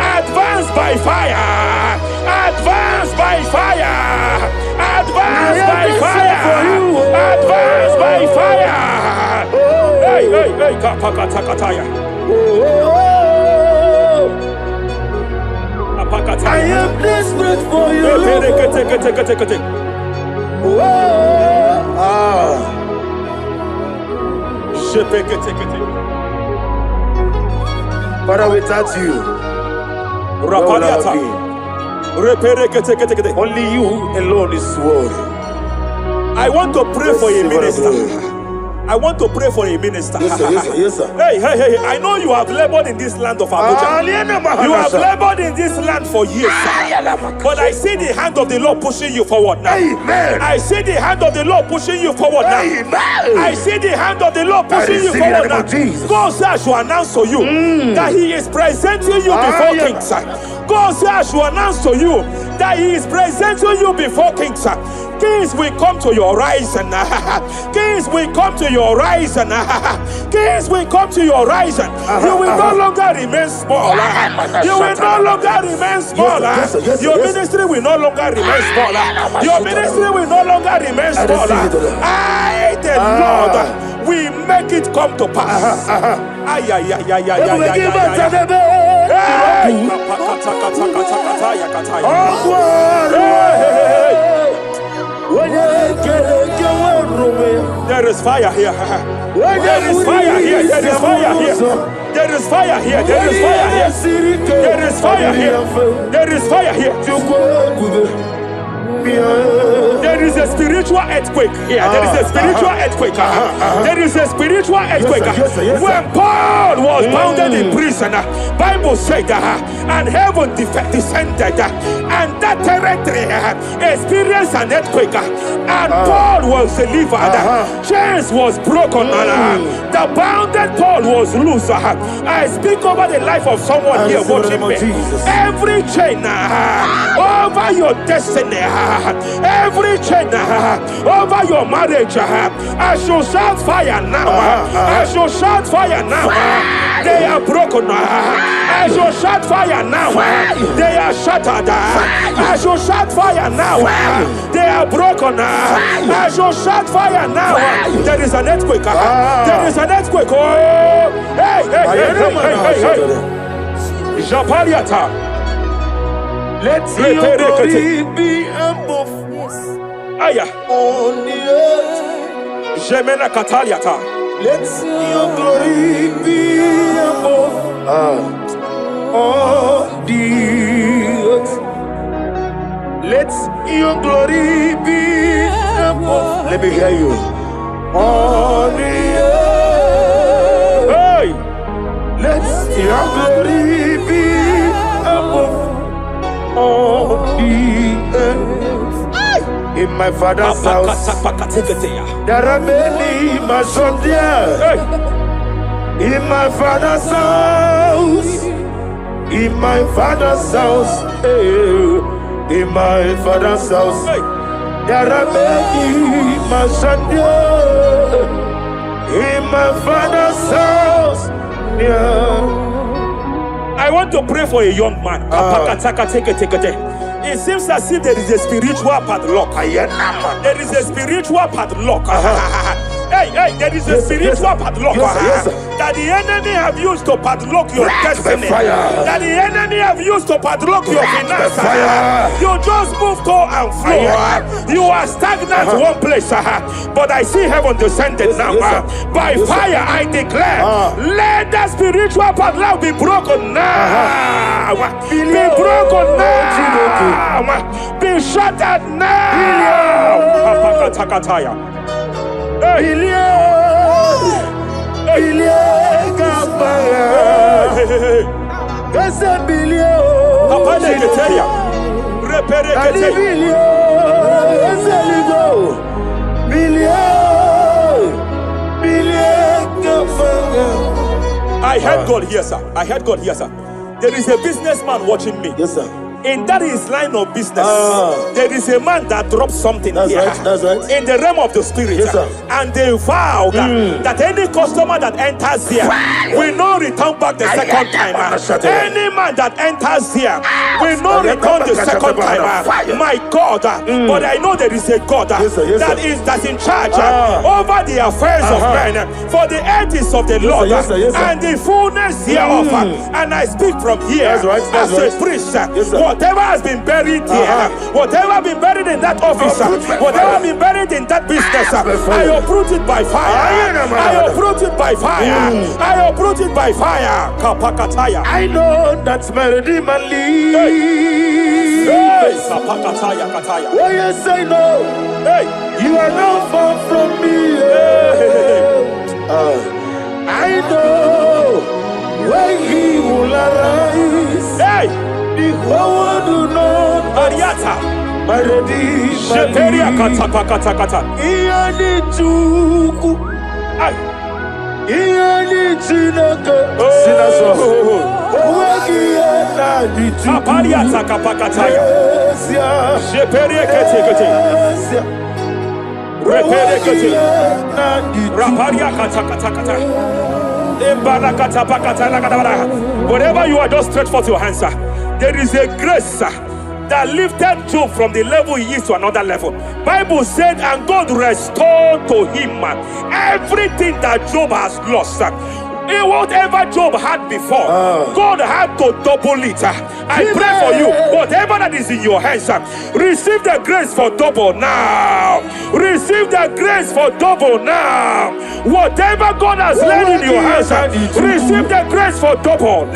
Advance by fire. Advance by fire. Advance by fire. Advance by fire. Hey, kapakatakataya. I am desperate for you. Father, without you, where would I be? Only you alone is worthy. I want to pray for a minister. I want to pray for a minister. Yes, sir. Yes, sir. Yes, sir. Hey. I know you have labored in this land of Abuja. You have labored in this land for years. But I see the hand of the Lord pushing you forward now. Amen. I see the hand of the Lord pushing you forward now. Amen. I see the hand of the Lord pushing you forward now. God says I should announce to you that He is presenting you before kings. God says I should announce to you that He is presenting you before kings. Kings will come to your horizon. Kings will come to your horizon. Kings will come to your horizon. You will no longer remain small. You will no longer remain small. Your ministry will no longer remain small. Your ministry will no longer remain small. I, the Lord, will make it come to pass. There is fire here. There is fire here. There is fire here. There is fire here. There is fire here. There is fire here. There is fire here. There is a spiritual earthquake here. There is a spiritual earthquake. There is a spiritual earthquake. When Paul was bounded in prison, Bible said, and heaven descended, and that territory experienced an earthquake, and Paul was delivered. Chains was broken. The bounded Paul was loose. I speak over the life of someone here watching me. Every chain over your destiny. Every chain over your marriage, I shall shout fire now. I shall shout fire now. They are broken. I shall shout fire now. They are shattered. I shall shout fire now. They are broken. I shall shout fire now. There is an earthquake. There is an earthquake. Oh, hey. Japariata. Let your glory be above on the earth. Jemena Kataliata. Let your glory be above on the earth. Let your glory be above. Let me hear you. On the earth. Hey. Let your glory be above. On the earth. In my father's house, there are many mansions there. In my father's house, in my father's house, in my father's house, there are many mansions there. In my father's house, yeah. I want to pray for a young man. It seems as if there is a spiritual padlock. There is a spiritual padlock. Hey, there is a spiritual padlock that the enemy have used to padlock your destiny. That the enemy have used to padlock your finances. You just move to and fro. You are stagnant one place, but I see heaven descended now. By fire, I declare, let the spiritual padlock be broken now. Be broken now. Be shattered now. I heard God here, sir. I heard God here, sir. There is a businessman watching me. Yes, sir. In that his line of business, there is a man that drops something here. That's right. In the realm of the spirit. Yes, sir. And they vow that any customer that enters here will not return back the second time. Any man that enters here will not return the second time. My God. But I know there is a God that's in charge over the affairs of men. For the earth is of the Lord and the fullness hereof. And I speak from here as a priest. Whatever has been buried here, whatever has been buried in that office, whatever has been buried in that business, I uproot it by fire. I uproot it by fire. I uproot it by fire. Kapakataya. I know that's melody man leave. Hey, Kapakataya, Kataya. Oh yes, I know. Hey, you are not far from me. I know when he will arise. Hey. Ariata, Sheperia kata kata. Iani tuku, Iani chinaka, sinaso. Apariata kapakataya. Sheperia kete. Repere kete. Raparia kata. Whatever you are, just stretch forth your hands, sir. There is a grace that lifted Job from the level he is to another level. Bible said, and God restored to him everything that Job has lost. Whatever Job had before, God had to double it. I pray for you, whatever that is in your hands, receive the grace for double now. Receive the grace for double now. Whatever God has laid in your hands, receive the grace for double.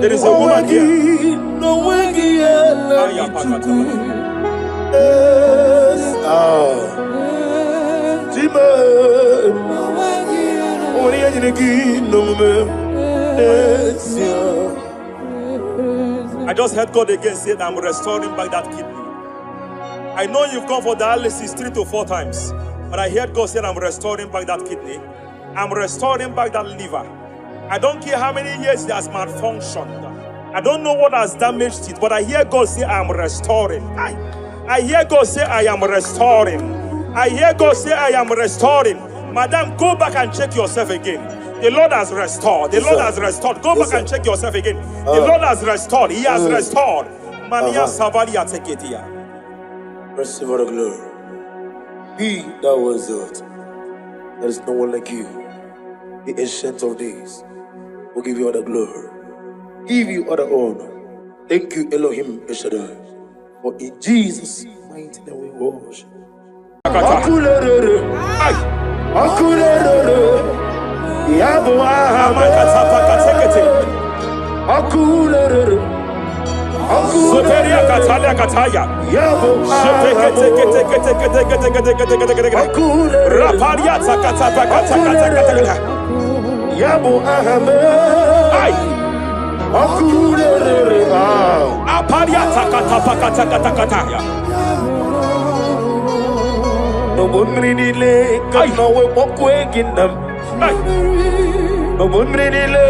There is a woman here. I just heard God again say that I'm restoring back that kidney. I know you've gone for dialysis 3 to 4 times, but I heard God say I'm restoring back that kidney. I'm restoring back that liver. I don't care how many years it has malfunctioned. I don't know what has damaged it, but I hear God say I'm restoring. I hear God say I am restoring. I hear God say I am restoring. Madam, go back and check yourself again. The Lord has restored. The Lord has restored. Go back and check yourself again. The Lord has restored. He has restored. Mania Savalia Teketia. Receive all the glory. He that was it. There is no one like you. The ancient of days will give you all the glory. Give you all the honor. Thank you, Elohim Eshadai. For in Jesus' mighty name we worship. No bunrinile kano we mokweginam. No bunrinile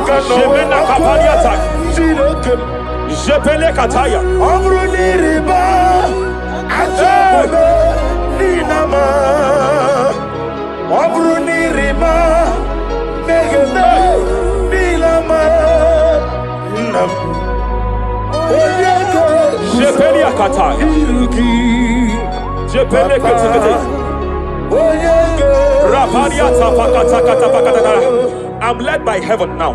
kano we mokweginam. Jepele kataya. Amruniriba ajabe ninama. Amruniriba megene nilama. Nam. Jepele kataya. Jepele kataya. I'm led by heaven now.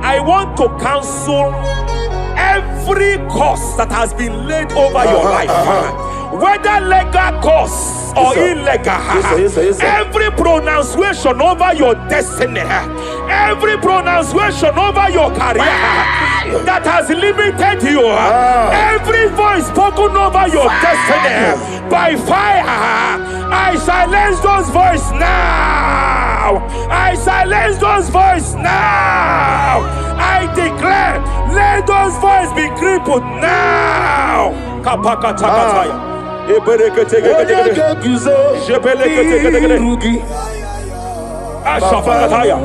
I want to cancel every curse that has been laid over your life, whether legal curse or illegal. Every pronunciation over your destiny, every pronunciation over your career, that has limited you, every voice spoken over your destiny by fire, I silence those voices now. I silence those voices now. I declare, let those voices be crippled now. Kapakatakataya. Ashafakataya.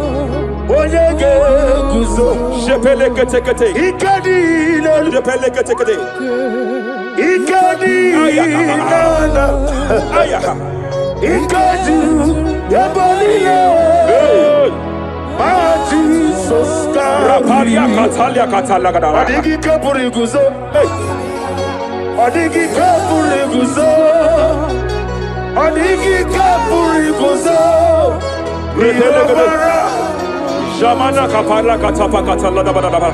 Shepeleketekete. Shepeleketekete. Rapalia Katalia Katalaga. Adigi kapuriguzo. Adigi kapuriguzo. Adigi kapuriguzo. Jamana kapara katapa katalada badaba.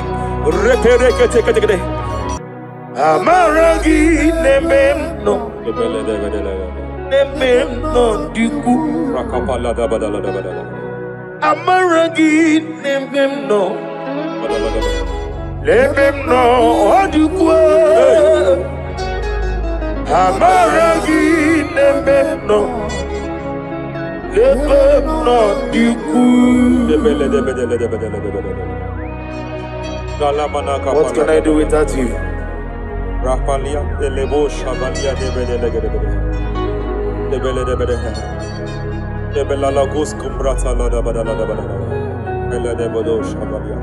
Repereke tekete. Amaragi nememno. Nememno diku. Rakapala da badala da badala. Amaragi nememno. Nememno diku. Amaragi nememno. What can I do without you? Rapalia de lebo shabalia de de bela lagos kumbrata la da badala da badala. Bela de bodo shabalia.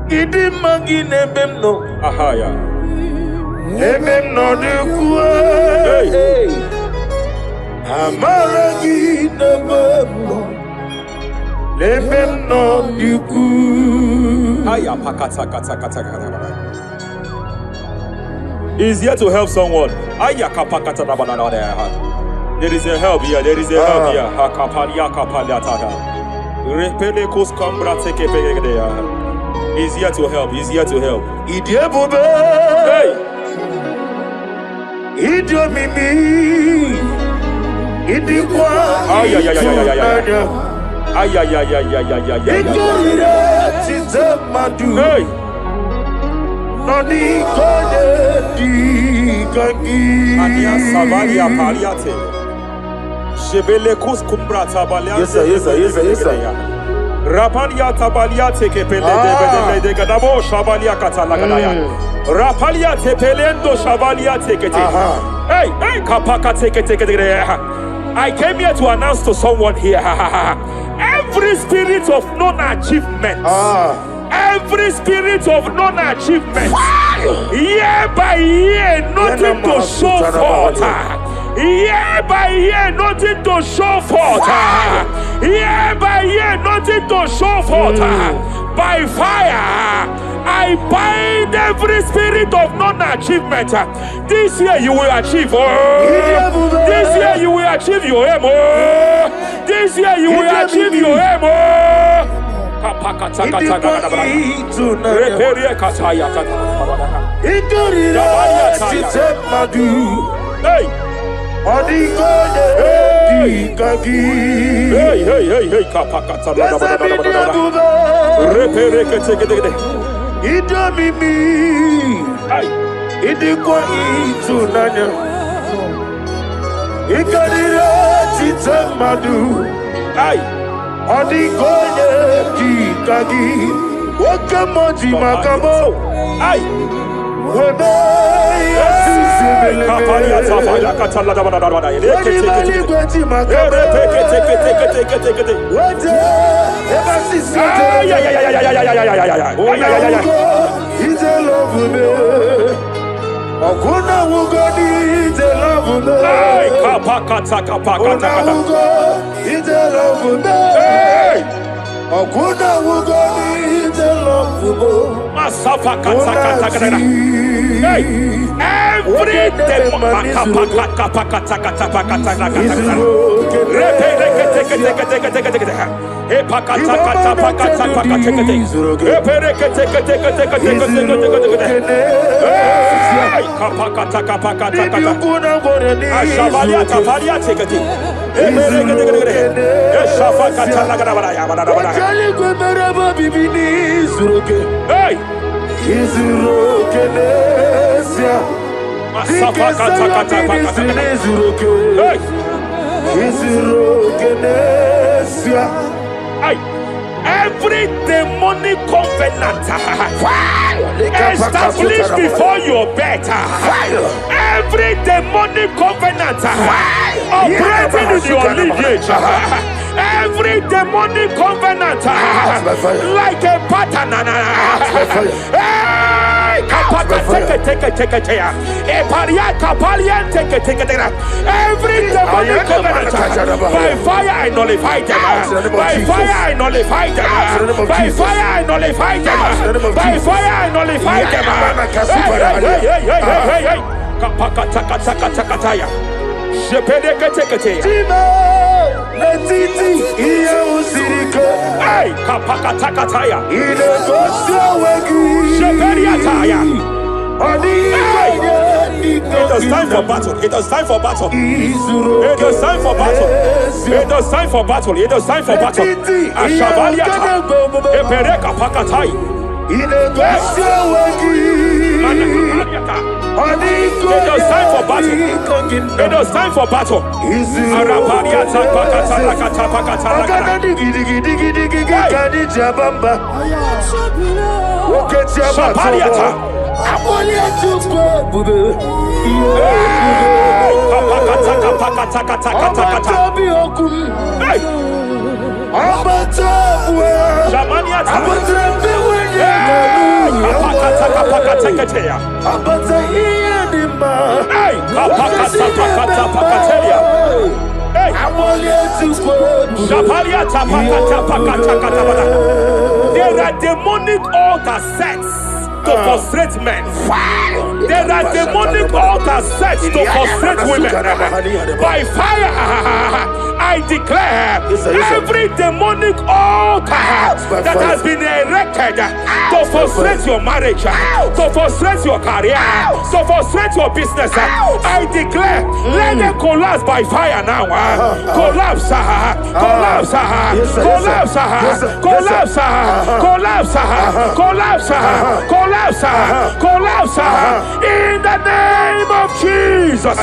Idi magine bemno. Ahaya. Nememno de kuwe. Hey. Amaragi nememno. Nememno diku. Aya pakata kata kata kata. He's here to help someone. Aya kapakata da banana there. There is a help here. There is a help here. Hakapalia kapalia tada. Repele kos kambra teke pegedea. He's here to help. He's here to help. Idiebobe. Hey. Idiomimi. Idikwa. Ay ay ay ay ay ay. Ay ay ay ay ay ay ay. Hey. Nani kone di kangi. Ania savalia paliate. Shebele kus kumbra tabalia. Yes sir, yes sir, yes sir, yes sir. Rapalia tabalia teke pele de gadabo shabalia katalagadaya. Rapalia tepelendo shabalia teke. Hey, hey, kapaka teke. I came here to announce to someone here. Every spirit of non-achievement. Every spirit of non-achievement, year by year, nothing to show forth. Year by year, nothing to show forth. Year by year, nothing to show forth. By fire, I bind every spirit of non-achievement. This year you will achieve. This year you will achieve your aim. This year you will achieve your aim. Odigoye dikagi wakamoji makabo ai webe kapalia tafala katala da bada lekete makabo wote ebasisi ize love me okuna wugodi ize love me ai kapakata ize love me okuna wugodi ize love me masafa kata hey every day Izurokenesia. Izurokenesia. Every demonic covenant established before your bed, every demonic covenant operating in your lineage, every demonic covenant like a pattern, every demonic covenant, by fire I nullify them, by fire I nullify them, by fire I nullify them, by fire I nullify them. It is time for battle. It is time for battle. It is time for battle. It is time for battle. It is time for battle. Ashabaliata. Epereka pakatai. It is time for battle. It is time for battle. Arabaliata pakata lakata pakata lakata. Shabaliata. There are demonic altar sets to frustrate men. There are demonic altars set to frustrate women. By fire, I declare every demonic altar that has been erected to frustrate your marriage, to frustrate your career, to frustrate your business, I declare, let them collapse by fire now. Collapse, collapse, collapse, collapse, collapse, collapse, collapse, collapse, in the name of Jesus.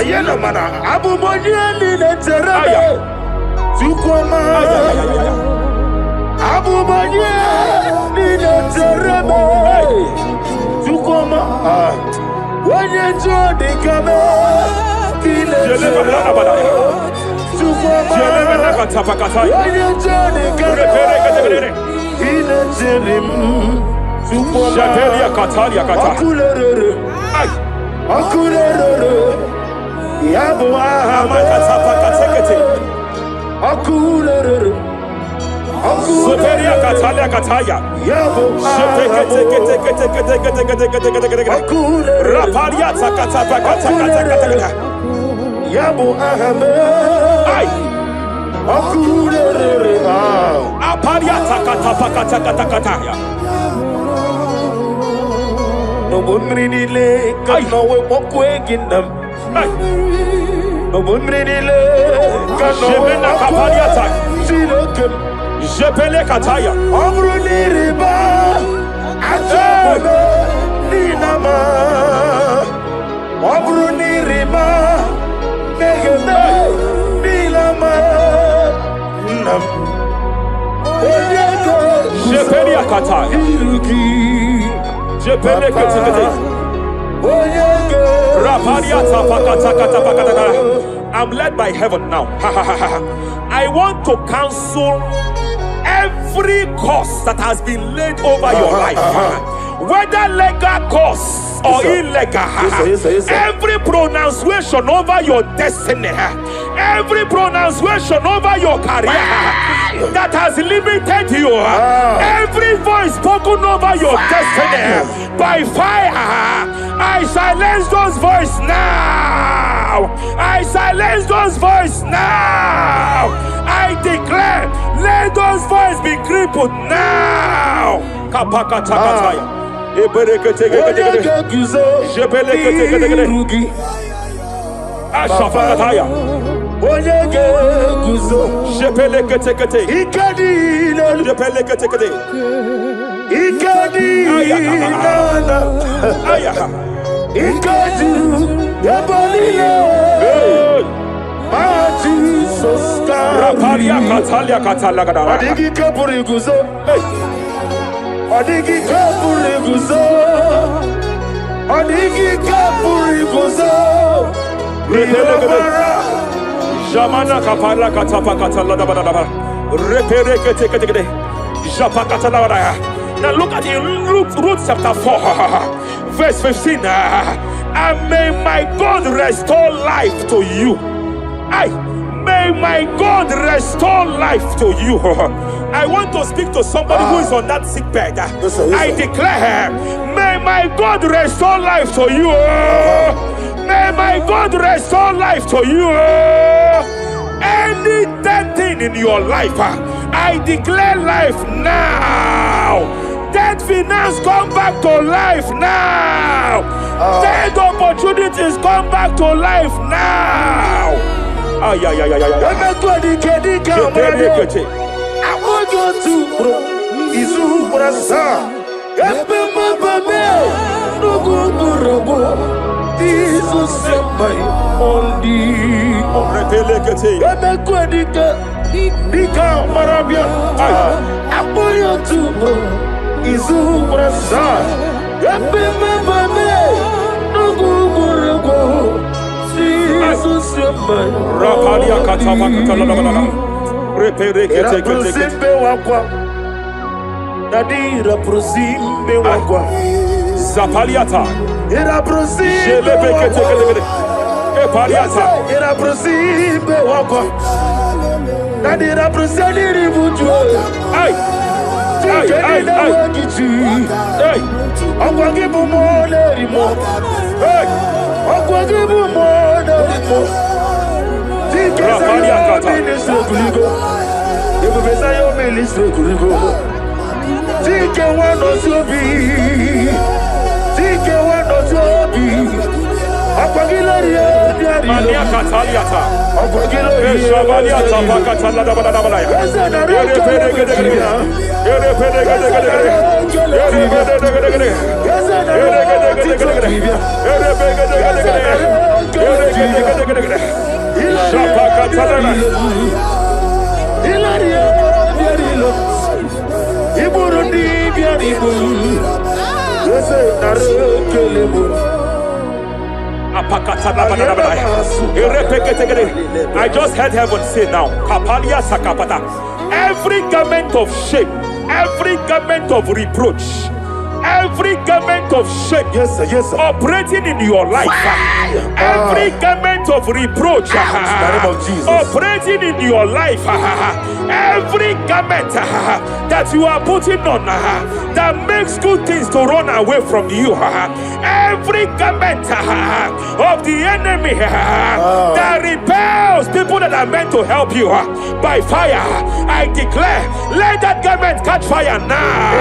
I'm led by heaven now. I want to cancel every curse that has been laid over your life, whether legal curse or illegal. Every pronunciation over your destiny, every pronunciation over your career that has limited you, every voice spoken over your destiny, by fire, I silence those voices now. I silence those voices now. I declare, let those voices be crippled now. Ikadi nana. Ikadi yabalile. Jesus Rapalia Catalia Catalaga. Adigi kapuri guzo. Adigi kapuri guzo. Adigi kapuri guzo. Jamana Kapala Katapa Catalada. Repere Kete Japa Catalada. Now look at Ruth chapter 4, verse 15. And may my God restore life to you. May my God restore life to you. I want to speak to somebody who is on that sick bed. Yes, sir. I declare, may my God restore life to you. May my God restore life to you. Any dead thing in your life, I declare life now. Dead finance come back to life now. Dead opportunities come back to life now. I want you to Izu Brasa. Jesus my only Dika Marabia. I want you to Izu Brasa. Rapalia Katapa Catalana. Repere Kete wakwa. Nadira prosimbe wakwa. Zapaliata. Ira prosimbe wakwa. Epaliata. Ira prosimbe wakwa. Nadira prosimbe ribuju. Ay. Akwa gibu mo leri mo. Akwa gibu mo leri mo. Rapalia Kata. Tike wano sobi. Tike wano sobi. Akwagilari ya Mania Cataliata. Akwagilari Shabaliata Pacatalada Badabaya. I just heard heaven say now, Kapalia Sakapata. Every garment of shame, every garment of reproach, every garment of shame, yes, sir, yes, sir, operating in your life, every garment of reproach, operating in your life, every garment that you are putting on that makes good things to run away from you, every garment of the enemy that repels people that are meant to help you by fire, I declare, let that garment catch fire now.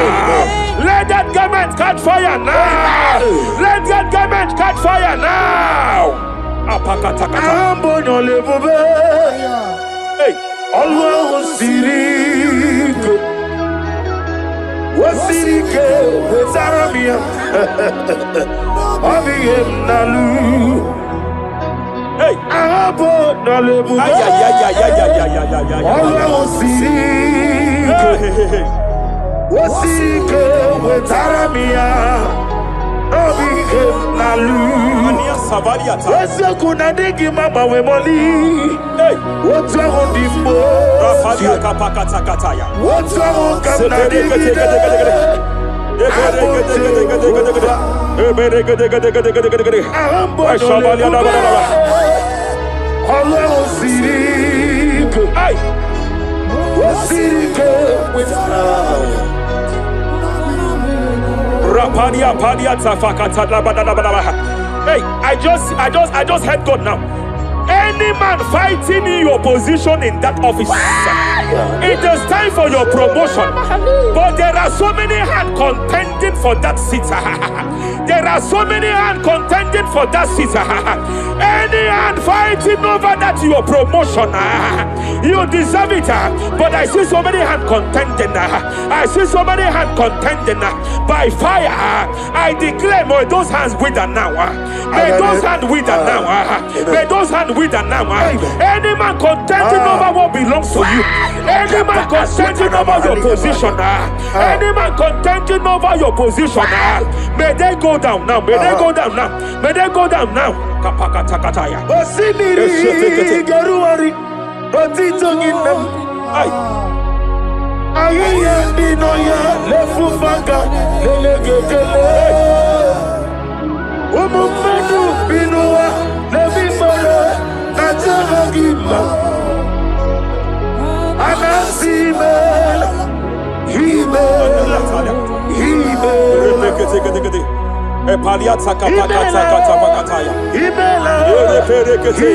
Let that garment catch fire now. Let that garment catch fire now. Hey, Allah Sirike Wasirike Wezaramia Abiyem Nalu. Hey, Abo Nalebu. Allah Sirike Wasirike Wezaramia Abiyem Nalu. Wese kuna digi mama we moli. What's wrong with the Rafalia Kapakata Kataya. What's wrong with the digi? Rapadia Padia Tafakata. Hey, I just heard God now. Any man fighting in your position in that office, it is time for your promotion. But there are so many hands contending for that seat. There are so many hands contending for that seat. Any hand fighting over that your promotion. You deserve it. But I see so many hands contending. I see so many hands contending. By fire, I declare, may those hands wither now. May those hands wither now. May those hands wither now. Any man contending over what belongs to you. Any man contending over your position. Any man contending over your position. May they go down now. May they go down now. May they go down now. Kapakatakataya. Osimiri Garuari Rotitonginem Ayaya Binoya Lefufanga Lelegele Umumenu Binoa Levimole Nataragima Anasimel Himel Epaliata kapakata katabakataya. Imela. Yereperekete.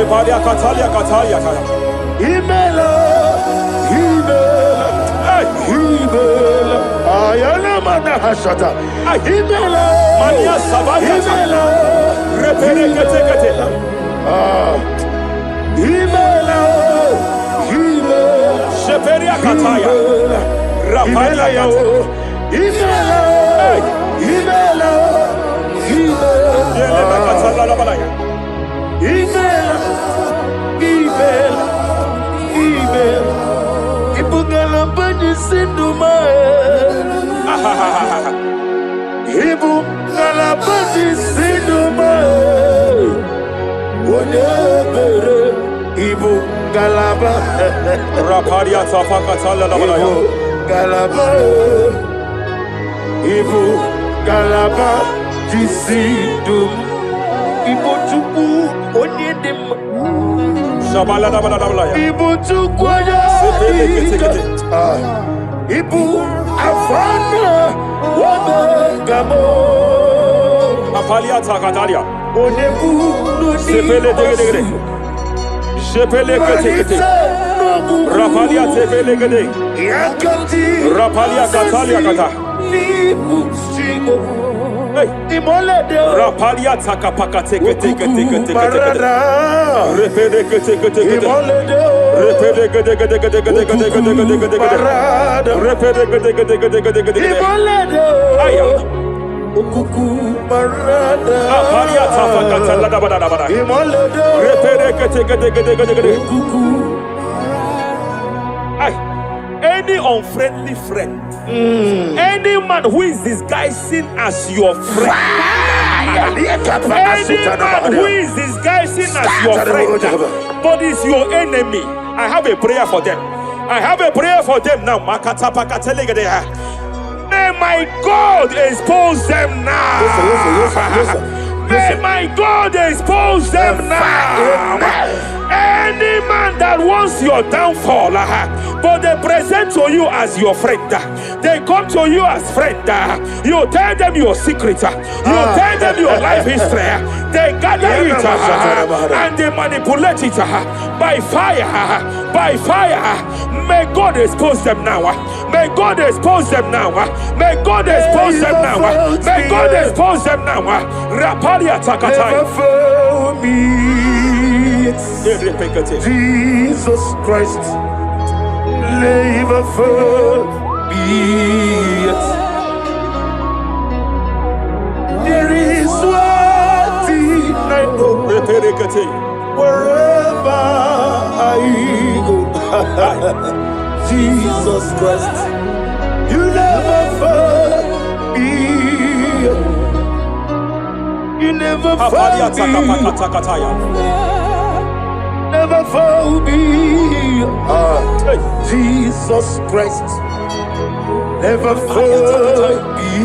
Epalia katalia katalia kaya. Imela. Imela. Imela. Ayana mana hashata. Imela. Mania sabaya. Imela. Reperekete kete. Imela. Imela. Sheperia kataya. Rapalia kata. Imela. Imela, Ibugala bani sindumae. Ibugala bani sindumae. Wonebere ibugala ba. Raparia tapakatala labalaya. Galaba. Ibu Galaba Jisidum Ibu Tuku Onyedim Shabala Dabalaya Ibu Tukwaya Ibu Afana Wabagamo Apalia Takatalia Onebu Sepele Degede Sepele Kete Rapalia Tepele Gede Rapalia Katalia Kata Rapalia takapaka teke teke teke teke repede teke teke repede gede gede gede gede gede gede gede gede repede gede gede gede gede gede aya ukuku parada Rapalia tapaka tala bada bada repede teke teke teke gede ukuku. Any unfriendly friend, any man who is disguising as your friend, any man who is disguising as your friend, but is your enemy, I have a prayer for them. I have a prayer for them now. May my God expose them now. May my God expose them now. Any man that wants your downfall, but they present to you as your friend, they come to you as friend, you tell them your secret, you tell them your life history, they gather it and they manipulate it by fire, by fire. May God expose them now. May God expose them now. May God expose them now. May God expose them now. Rapalia Takatai. Jesus Christ, never forget. There is one thing I know. Wherever I go, Jesus Christ, you never forget. You never forget. Never found me, Jesus Christ. Never found me.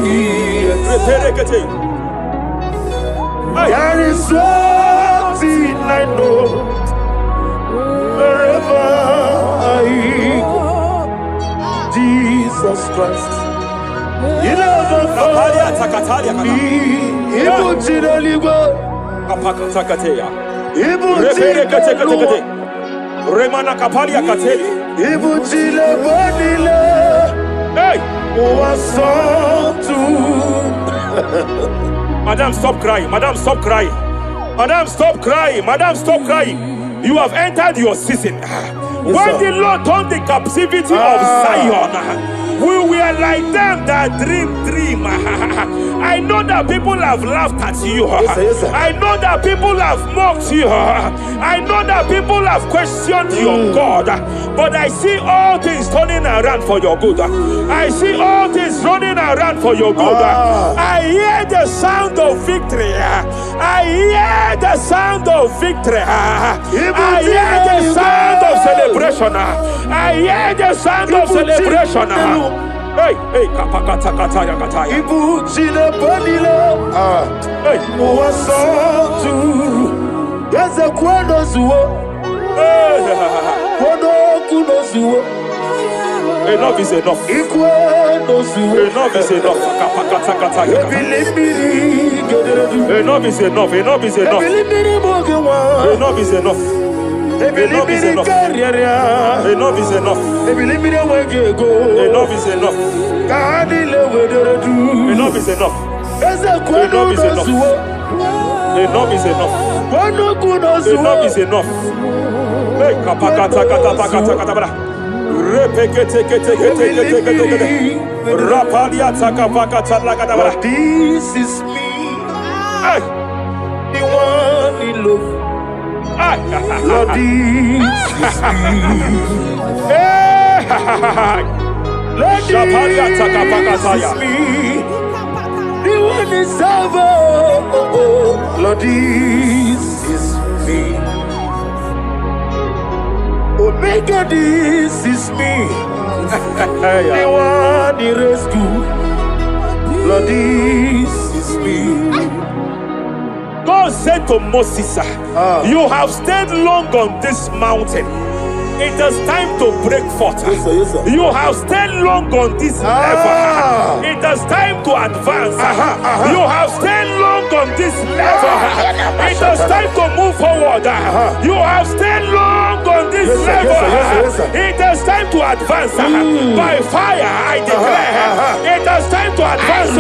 There is one thing I know. Wherever I go, Jesus Christ. You never found me. Remana kapalia kateli. Hey, Madam, stop crying. Madam, stop crying. Madam, stop crying. Madam, stop crying. You have entered your season. When the Lord turned the captivity of Zion, we were like them that dream. I know that people have laughed at you. Yes, sir. I know that people have mocked you. I know that people have questioned your God. But I see all things turning around for your good. I see all things running around for your good. I hear the sound of victory. I hear the sound of victory. I hear the sound of celebration. I hear the sound of celebration. Hey, kapakatakataya kataya. Ibu chile panile. Hey, Muwasotu. Yaza kwano zuo. Kwano kuno zuo. Enough is enough. Ikwano zuo. Enough is enough. Kapakatakataya. Enough is enough. Enough is enough. Enough is enough. Enough is enough. Enough is enough. Enough is enough. Enough is enough. Enough is enough. Enough is enough. Enough is enough. Hey, kapakata kata pakata kata bra. Repekete kete kete kete kete. Rapalia taka pakata lagada bra. This is me. Hey, The one in love. Lord, this is me. Lord, this is me. The one is over. Lord, this is me. Omega, this is me. The one in rescue. Lord, this is me. God said to Moses, you have stayed long on this mountain. It is time to break forth. Yes, sir. You have stayed long on this level. It is time to advance. You have stayed long on this level. It is time to move forward. You have stayed long on this level. Yes, sir. It is time to advance. By fire, I declare. It is time to advance.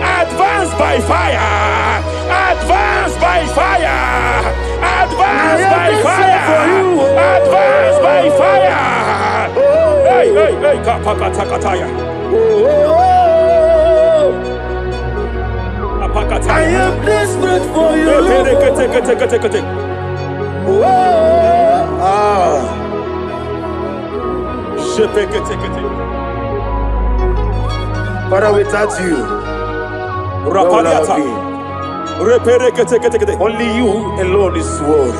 Advance by fire. Advance by fire. Advance by fire. Advance by fire. Hey, kapakatakataya. I am desperate for you. Father, without you, where would I be? Only you alone is worthy.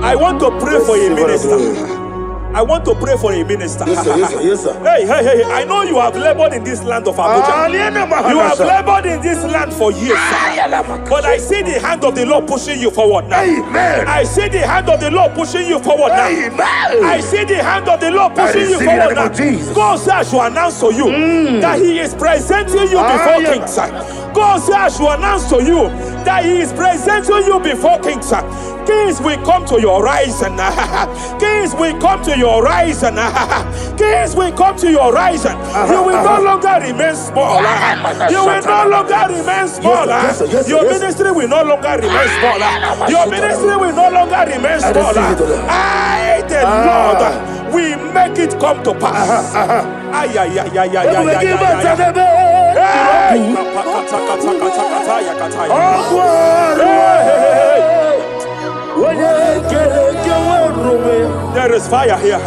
I want to pray for a minister. I want to pray for a minister. Yes, sir. Hey. I know you have labored in this land of Abuja. You have labored in this land for years. But I see the hand of the Lord pushing you forward now. Amen. I see the hand of the Lord pushing you forward now. Amen. I see the hand of the Lord pushing you forward now. God says I should announce to you that He is presenting you before kings. God says I should announce to you that He is presenting you before kings. Kings will come to your horizon. Kings will come to your horizon. Kings will come to your horizon. You will no longer remain small. You will no longer remain small. Your ministry will no longer remain small. Your ministry will no longer remain small. I, the Lord, will make it come to pass. There is fire here.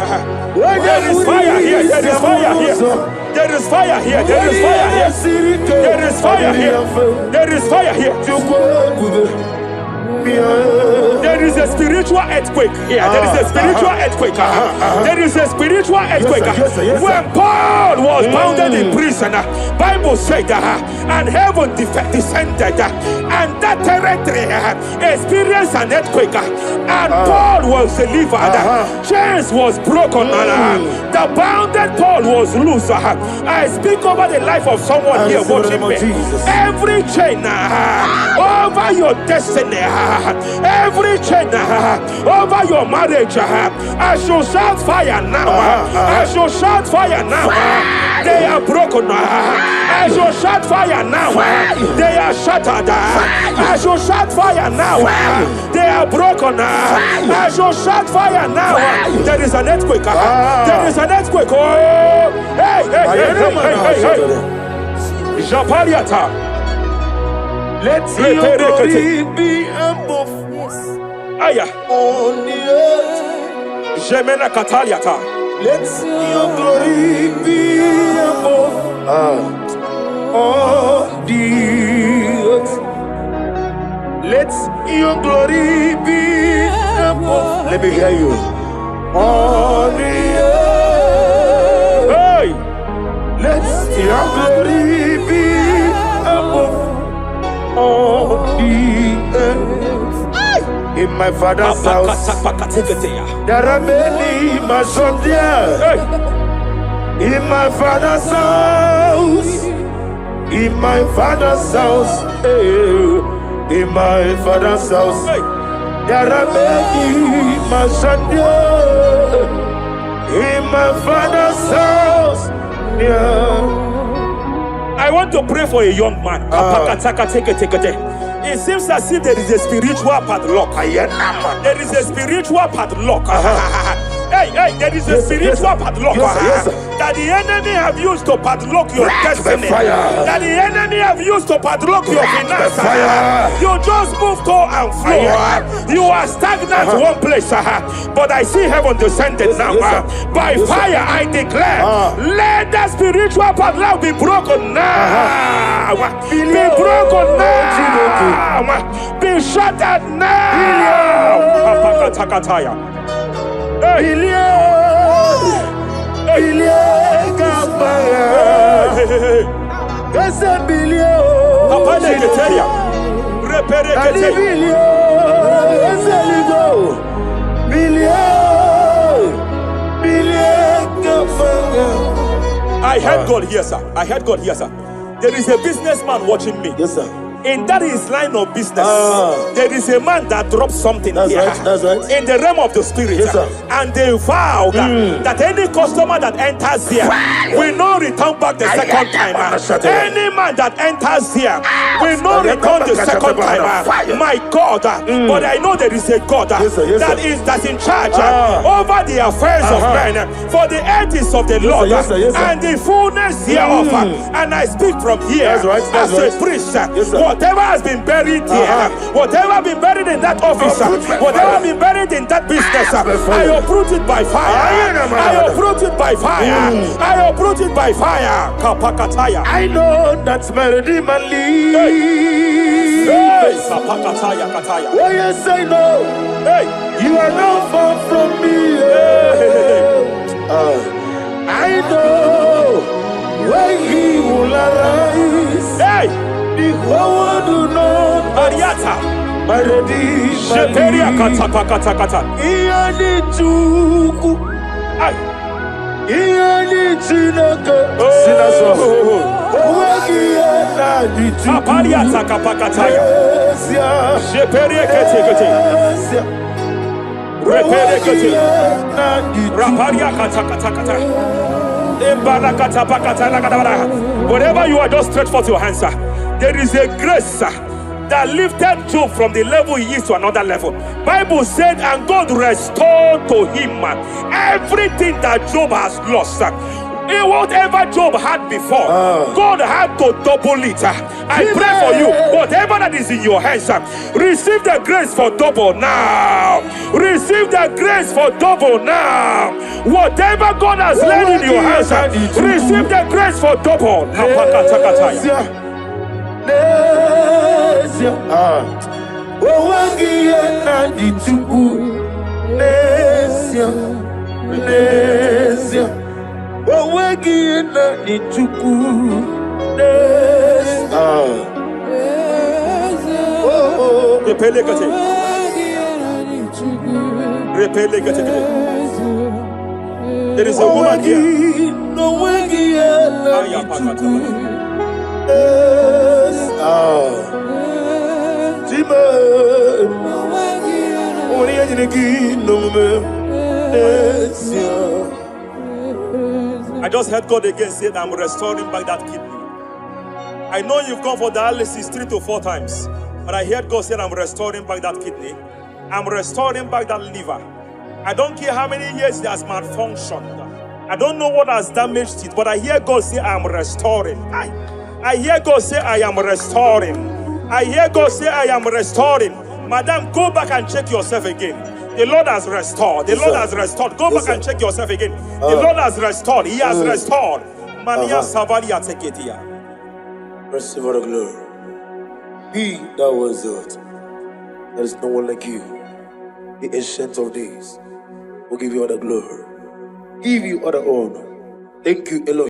There is fire here. There is fire here. There is fire here. There is fire here. There is fire here. There is fire here. There is a spiritual earthquake here. There is a spiritual earthquake. There is a spiritual earthquake. When Paul was bounded in prison, Bible said, and heaven descended, and that territory experienced an earthquake, and Paul was delivered. Chains was broken. The bounded Paul was loose. I speak over the life of someone here watching me. Every chain over your destiny, every chain over your marriage, I shall shout fire now. I shall shout fire now. They are broken. I shall shout fire now. They are shattered. I shall shout fire now. They are broken. I shall shout fire now. There is an earthquake. There is an earthquake. Oh, hey, hey, hey, hey, hey, hey. Japariata. Let your glory be above Aya. on the earth. Jemena Kataliata. Let your glory be above on the earth. Let your glory be above. Let me hear you. On the earth. Hey. Let your glory be above on the earth. In my father's house, there are many mansions there. In my father's house, in my father's house, in my father's house, there are many mansions there. In my father's house, yeah. I want to pray for a young man. It seems as if there is a spiritual padlock. There is a spiritual padlock. Hey, hey, there is a spiritual padlock that the enemy have used to padlock your destiny. That the enemy have used to padlock your finances. You just move to and fro. You are stagnant one place, but I see heaven descended now. By fire, I declare, let the spiritual padlock be broken now. Be broken now. Be shattered now. I heard God here, sir. I heard God here, sir. There is a businessman watching me. Yes, sir. In that his line of business, there is a man that drops something here. That's right. In the realm of the spirit, yes, and they vow that any customer that enters here will not return back the second time. Any man that enters here will not return the second time. My God, but I know there is a God that's in charge over the affairs of men, for the earth is of the Lord and the fullness hereof. And I speak from here as a priest. Whatever has been buried here, whatever has been buried in that office, whatever has been buried in that business, I uproot it by fire. I uproot it by fire. I uproot it by fire. Kapakataya. I know that's my Redeemer lives. Hey, Kapakataya, Kataya. Oh yes, I know. Hey, you are not far from me. I know when He will arise. Hey. The whole world do not Ariata. My Redeemer Sheperia kata. Iyani chuku. Ay. Iyani chinaka. Sinaso. Owagi ena di chuku. Apariata kapakataya. Sheperia kete. Repere kete. Raparia kata. Whatever you are, just stretch forth your hands, sir. There is a grace, sir, that lifted Job from the level he is to another level. Bible said, and God restored to him everything that Job has lost, sir. Whatever Job had before, God had to double it. I pray for you, whatever that is in your hands, receive the grace for double now. Receive the grace for double now. Whatever God has laid in your hands, receive the grace for double. There is a woman here. just heard God again say that I'm restoring back that kidney. I know you've gone for dialysis 3 to 4 times, but I heard God say I'm restoring back that kidney. I'm restoring back that liver. I don't care how many years it has malfunctioned. I don't know what has damaged it, but I hear God say I'm restoring. I hear God say I am restoring. I hear God say I am restoring. Madam, go back and check yourself again. The Lord has restored. The Lord has restored. Go back and check yourself again. The Lord has restored. He has restored. Mania Savalia Teketia. Receive all the glory. He that was it. There is no one like you. The ancient of days will give you all the glory. Give you all the honor. Thank you, Elohim.